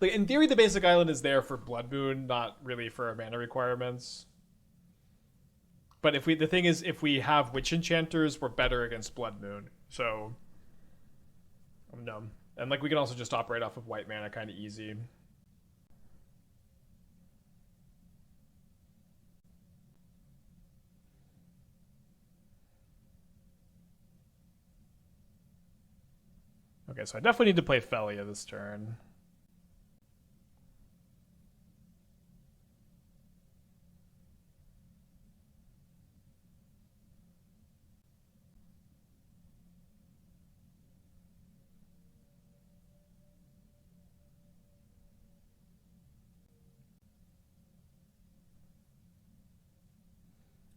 Like, in theory, the basic island is there for Blood Moon, not really for our mana requirements. But the thing is, if we have Witch Enchanters, we're better against Blood Moon. So, no. And like we can also just operate off of white mana kind of easy. Okay, so I definitely need to play Felia this turn.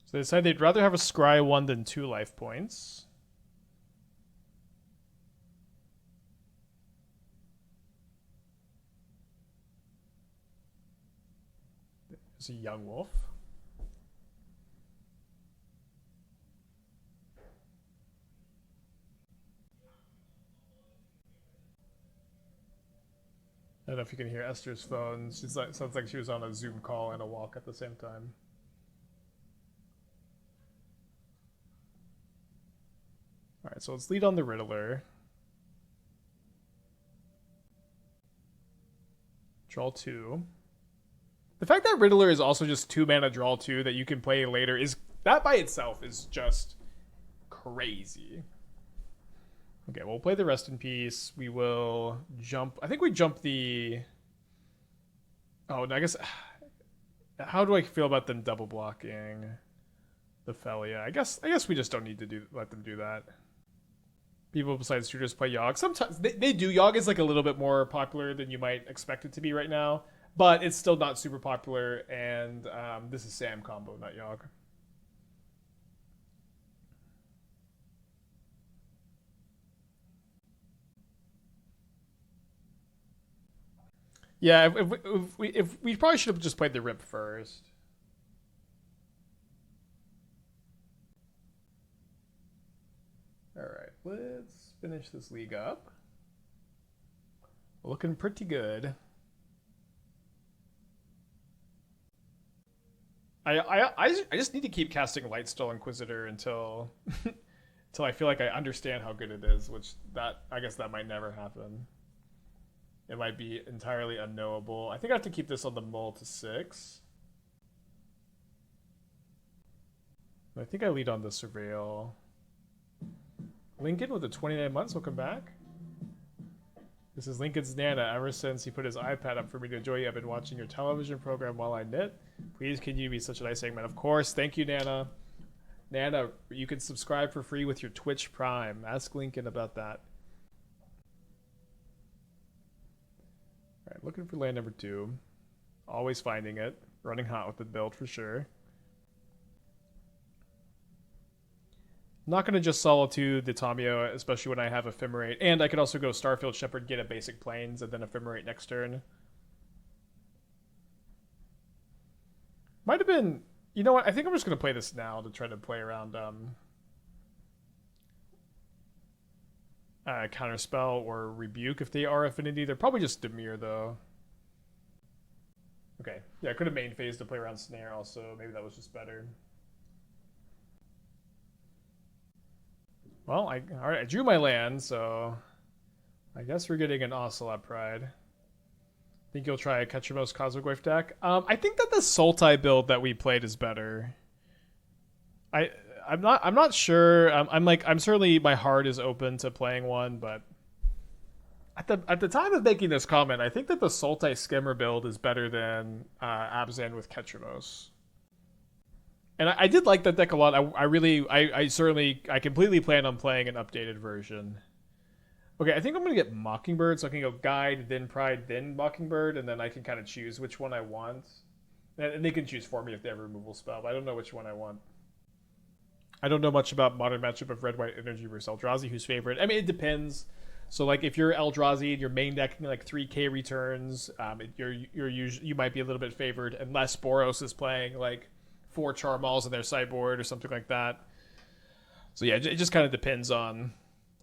So they decided they'd rather have a Scry 1 than 2 life points. There's a young wolf. I don't know if you can hear Esther's phone. She's like, sounds like she was on a Zoom call and a walk at the same time. All right, so let's lead on the Riddler. Draw 2. The fact that Riddler is also just 2 mana draw 2 that you can play later is that by itself is just crazy. Okay, we'll play the Rest in Peace. We will jump. I think we jump the. Oh, I guess. How do I feel about them double blocking the Felia? I guess we just don't need to let them do that. People besides shooters play Yogg. Sometimes they do. Yogg is like a little bit more popular than you might expect it to be right now, but it's still not super popular. And this is Sam combo, not Yogg. Yeah, if we probably should have just played the Rip first. All right, let's finish this league up. Looking pretty good. I just need to keep casting Lightsteel Inquisitor until until I feel like I understand how good it is, which I guess that might never happen. It might be entirely unknowable. I think I have to keep this on the mull to 6. I think I lead on the Surveil. Lincoln with the 29 months. Welcome back. This is Lincoln's Nana. Ever since he put his iPad up for me to enjoy you, I've been watching your television program while I knit. Please, can you be such a nice segment? Of course. Thank you, Nana. Nana, you can subscribe for free with your Twitch Prime. Ask Lincoln about that. All right, looking for land number 2. Always finding it. Running hot with the build for sure. I'm not going to just Solitude the Tamiyo, especially when I have Ephemerate. And I could also go Starfield Shepherd, get a basic Plains, and then Ephemerate next turn. Might have been... You know what? I think I'm just going to play this now to try to play around Counterspell or Rebuke if they are Affinity. They're probably just Dimir, though. Okay. Yeah, I could have main phased to play around Snare also. Maybe that was just better. Well, all right, I drew my land, so I guess we're getting an Ocelot Pride. Think you'll try a Ketramos Cosmoglyph deck? I think that the Sultai build that we played is better. I'm not sure. I'm certainly, my heart is open to playing one, but at the time of making this comment, I think that the Sultai Skimmer build is better than Abzan with Ketramos. And I did like that deck a lot. I completely plan on playing an updated version. Okay, I think I'm going to get Mockingbird, so I can go Guide, then Pride, then Mockingbird, and then I can kind of choose which one I want. And they can choose for me if they have a removal spell, but I don't know which one I want. I don't know much about modern matchup of Red-White Energy versus Eldrazi, who's favorite. I mean, it depends. So, like, if you're Eldrazi and you're main decking like 3k returns, you might be a little bit favored, unless Boros is playing like 4 Charmals in their sideboard or something like that. So yeah, it just kind of depends on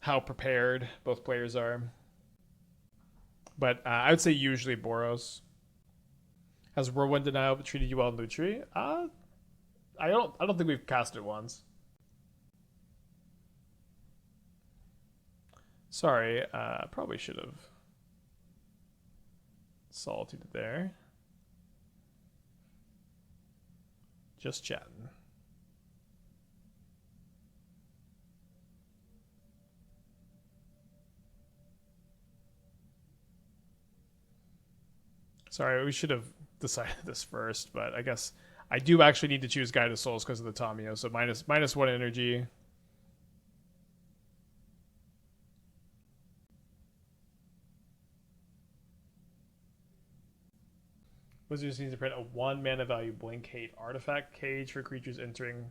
how prepared both players are. But I would say usually Boros. Has Whirlwind Denial treated you well in Lutri? I don't think we've cast it once. Sorry, probably should have Solitude there. Just chatting. Sorry, we should have decided this first, but I guess I do actually need to choose Guide of Souls because of the Tamiyo, so minus 1 energy. Wizards needs to print a 1 mana value Blink Hate artifact cage for creatures entering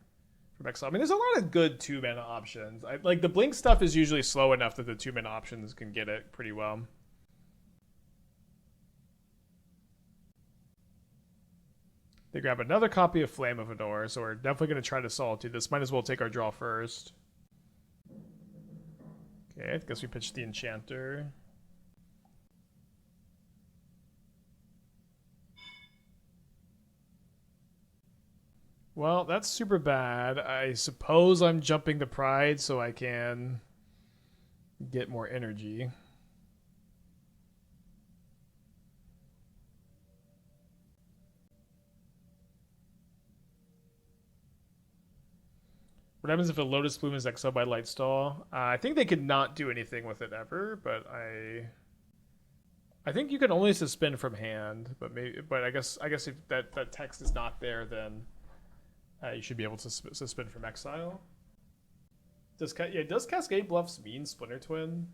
from exile. I mean, there's a lot of good 2 mana options. Like the Blink stuff is usually slow enough that the 2 mana options can get it pretty well. They grab another copy of Flame of Fedor, so we're definitely going to try to Solitude this. Might as well take our draw first. Okay, I guess we pitched the Enchanter. Well, that's super bad. I suppose I'm jumping the Pride so I can get more energy. What happens if a Lotus Bloom is exiled by Lightstall? I think they could not do anything with it ever, but I think you can only suspend from hand. But I guess if that text is not there, then you should be able to suspend from exile. Does Cascade Bluffs mean Splinter Twin?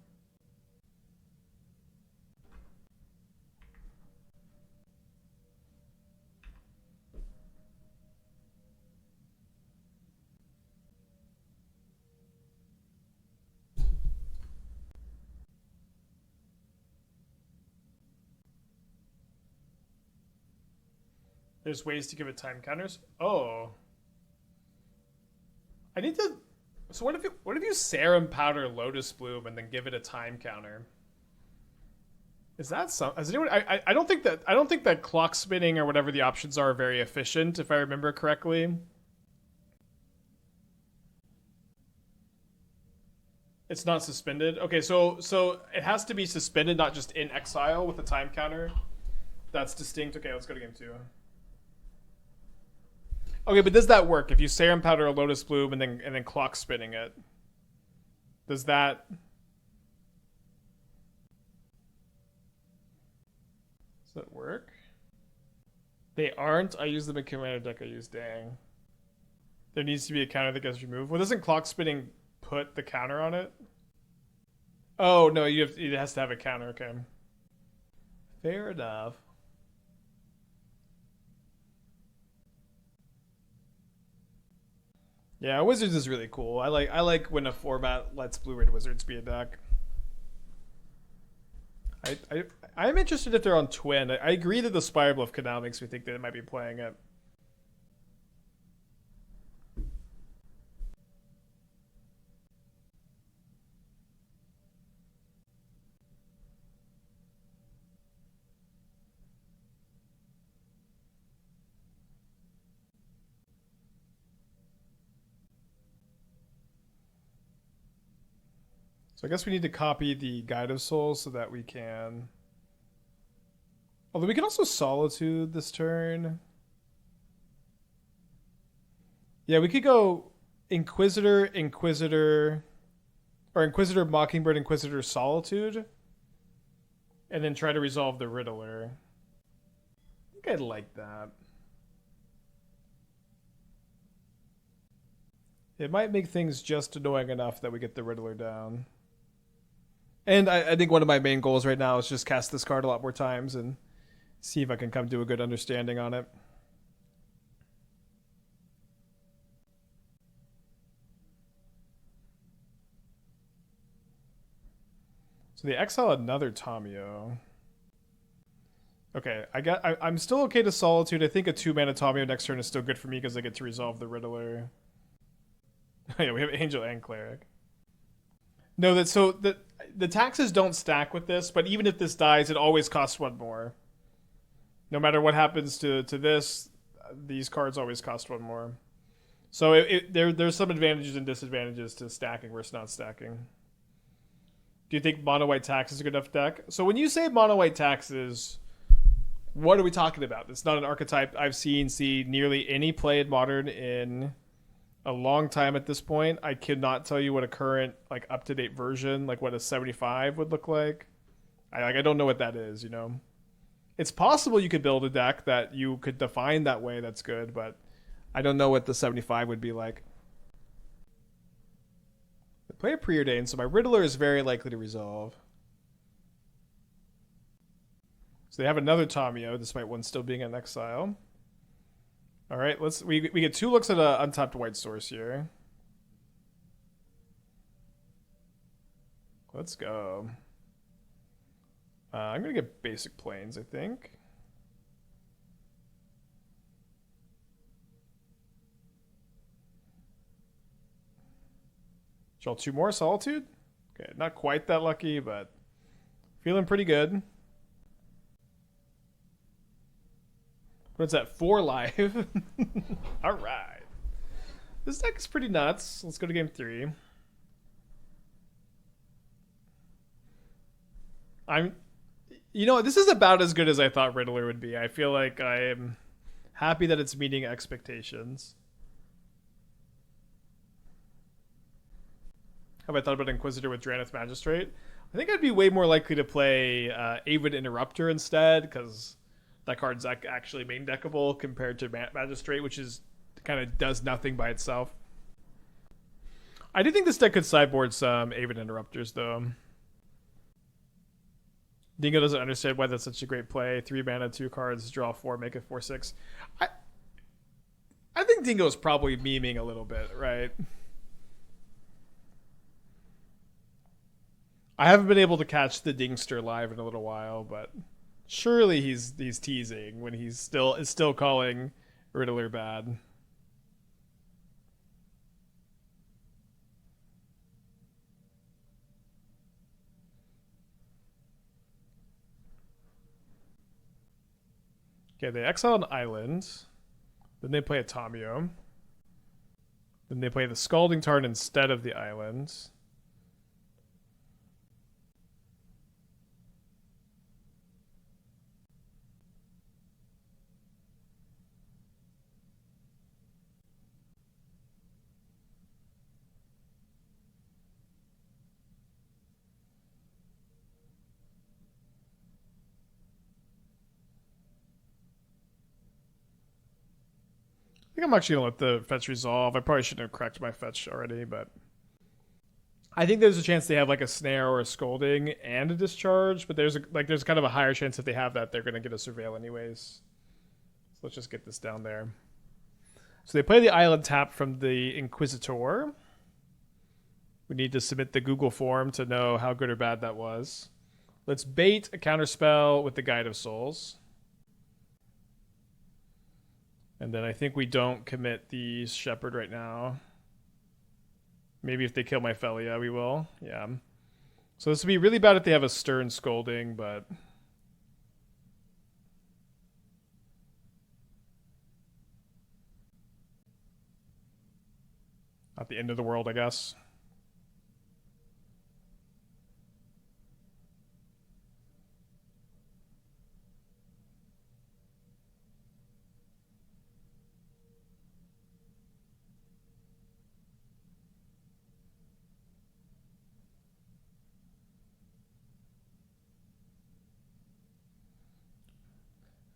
There's ways to give it time counters. Oh, I need to. So what if you Serum Powder Lotus Bloom and then give it a time counter? Is that some? Has anyone? I don't think that clock spinning or whatever the options are very efficient, if I remember correctly. It's not suspended. Okay, so it has to be suspended, not just in exile with a time counter. That's distinct. Okay, let's go to game 2. Okay, but does that work if you Serum Powder a Lotus Bloom and then clock spinning it? Does that work? They aren't. I use them in Commander deck. I use dang. There needs to be a counter that gets removed. Well, doesn't clock spinning put the counter on it? Oh no, it has to have a counter. Okay, fair enough. Yeah, Wizards is really cool. I like when a format lets Blue-Red Wizards be a deck. I'm interested if they're on Twin. I agree that the Spire Bluff Canal makes me think that it might be playing it. So I guess we need to copy the Guide of Souls so that we can... Although we can also Solitude this turn. Yeah, we could go Inquisitor, or Inquisitor, Mockingbird, Inquisitor, Solitude. And then try to resolve the Riddler. I think I'd like that. It might make things just annoying enough that we get the Riddler down. And I think one of my main goals right now is just cast this card a lot more times and see if I can come to a good understanding on it. So they exile another Tamio. Okay, I'm still okay to Solitude. I think a 2-mana Tamio next turn is still good for me because I get to resolve the Riddler. Yeah, we have Angel and Cleric. No, the taxes don't stack with this, but even if this dies, it always costs 1 more. No matter what happens to this, these cards always cost 1 more. So there's some advantages and disadvantages to stacking versus not stacking. Do you think Mono White Tax is a good enough deck? So when you say Mono White Taxes, what are we talking about? It's not an archetype I've seen see nearly any play in Modern in a long time at this point. I could not tell you what a current up-to-date version, like what a 75 would look like. I don't know what that is, you know. It's possible you could build a deck that you could define that way that's good, but I don't know what the 75 would be like. I play a Preordain, so my Riddler is very likely to resolve. So they have another Tamio, despite one still being in exile. All right, we get 2 looks at an untapped white source here. Let's go. I'm gonna get basic planes, I think. Draw 2 more. Solitude? Okay, not quite that lucky, but feeling pretty good. What's that? 4 live. All right. This deck is pretty nuts. Let's go to game 3. You know, this is about as good as I thought Riddler would be. I feel like I am happy that it's meeting expectations. Have I thought about Inquisitor with Drannith Magistrate? I think I'd be way more likely to play Avid Interrupter instead, because that card's actually main deckable compared to Magistrate, which is kind of does nothing by itself. I do think this deck could sideboard some Avid Interrupters, though. Dingo doesn't understand why that's such a great play. 3 mana, 2 cards, draw 4, make it 4/6. I think Dingo's probably memeing a little bit, right? I haven't been able to catch the Dingster live in a little while, but surely he's teasing when he's still calling Riddler bad. Okay, they exile an island. Then they play a Tamio. Then they play the Scalding Tarn instead of the island. I think I'm actually going to let the fetch resolve. I probably shouldn't have cracked my fetch already, but I think there's a chance they have like a snare or a scolding and a discharge, but there's kind of a higher chance if they have that they're going to get a surveil anyways. So let's just get this down there. So they play the island tap from the Inquisitor. We need to submit the Google form to know how good or bad that was. Let's bait a counterspell with the Guide of Souls. And then I think we don't commit the Shepherd right now. Maybe if they kill my Felia, we will. Yeah. So this would be really bad if they have a Stern Scolding, but... not the end of the world, I guess.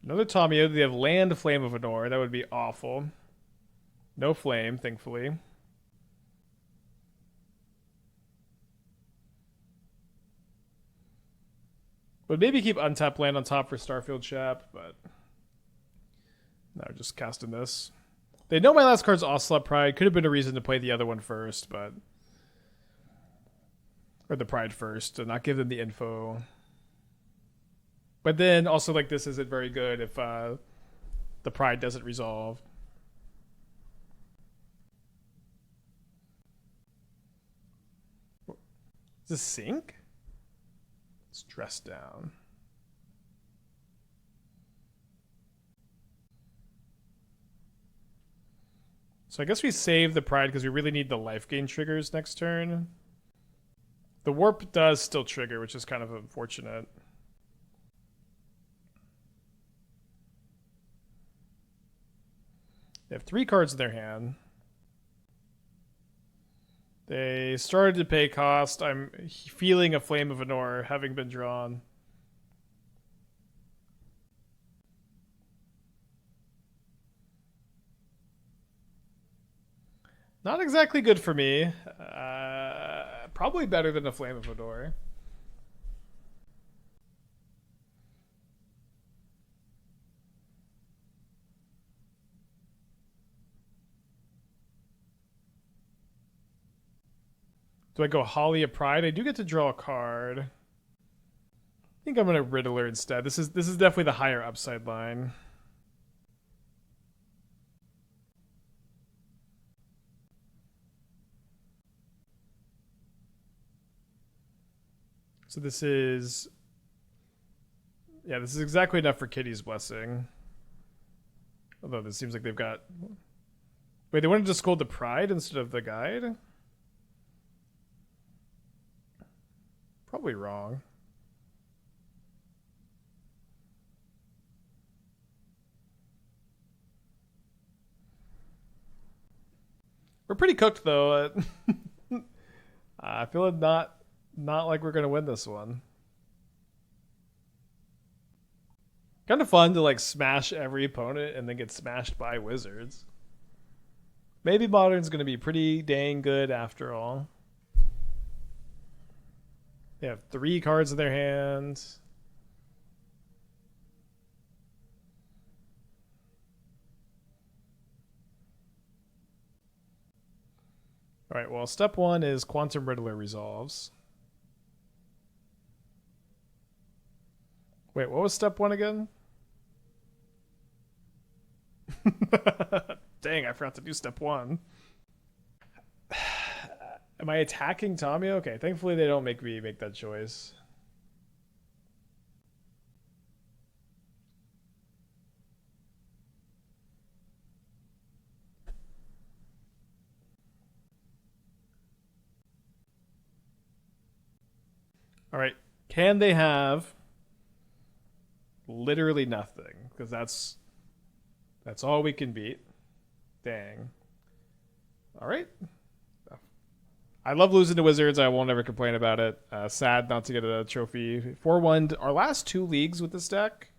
Another Tamio. They have land Flame of Anor. That would be awful. No flame, thankfully. Would maybe keep untapped land on top for Starfield Chap, but no, just casting this. They know my last card's Ocelot Pride. Could have been a reason to play the other one first, but or the Pride first, to not give them the info. But then also, like, this isn't very good if the Pride doesn't resolve. Is this sync? Let's dress down. So I guess we save the Pride because we really need the life gain triggers next turn. The Warp does still trigger, which is kind of unfortunate. They have 3 cards in their hand. They started to pay cost. I'm feeling a Flame of Anor having been drawn. Not exactly good for me. Probably better than a Flame of Anor. Do I go Holly of Pride? I do get to draw a card. I think I'm going to Riddler instead. This is definitely the higher upside line. So this is... Yeah, this is exactly enough for Kitty's Blessing. Although this seems like they've got... Wait, they wanted to scold the Pride instead of the Guide? Probably wrong. We're pretty cooked though. I feel not like we're gonna win this one. Kind of fun to like smash every opponent and then get smashed by wizards. Maybe Modern's gonna be pretty dang good after all. They have 3 cards in their hand. All right, well, step 1 is Quantum Riddler resolves. Wait, what was step 1 again? Dang, I forgot to do step 1. Am I attacking Tommy? Okay, thankfully they don't make me make that choice. All right, can they have literally nothing? Because that's all we can beat. Dang. All right. I love losing to Wizards. I won't ever complain about it. Sad not to get a trophy. 4-1. Our last 2 leagues with this deck.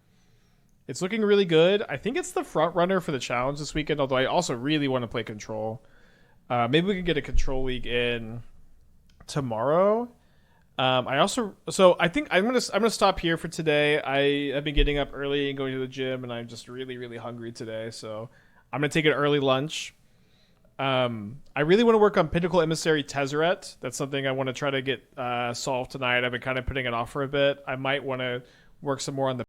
It's looking really good. I think it's the front runner for the challenge this weekend, although I also really want to play Control. Maybe we can get a Control League in tomorrow. I think I'm gonna stop here for today. I have been getting up early and going to the gym, and I'm just really, really hungry today. So I'm gonna take an early lunch. I really want to work on Pinnacle Emissary Tezzeret. That's something I want to try to get solved tonight. I've been kind of putting it off for a bit. I might want to work some more on the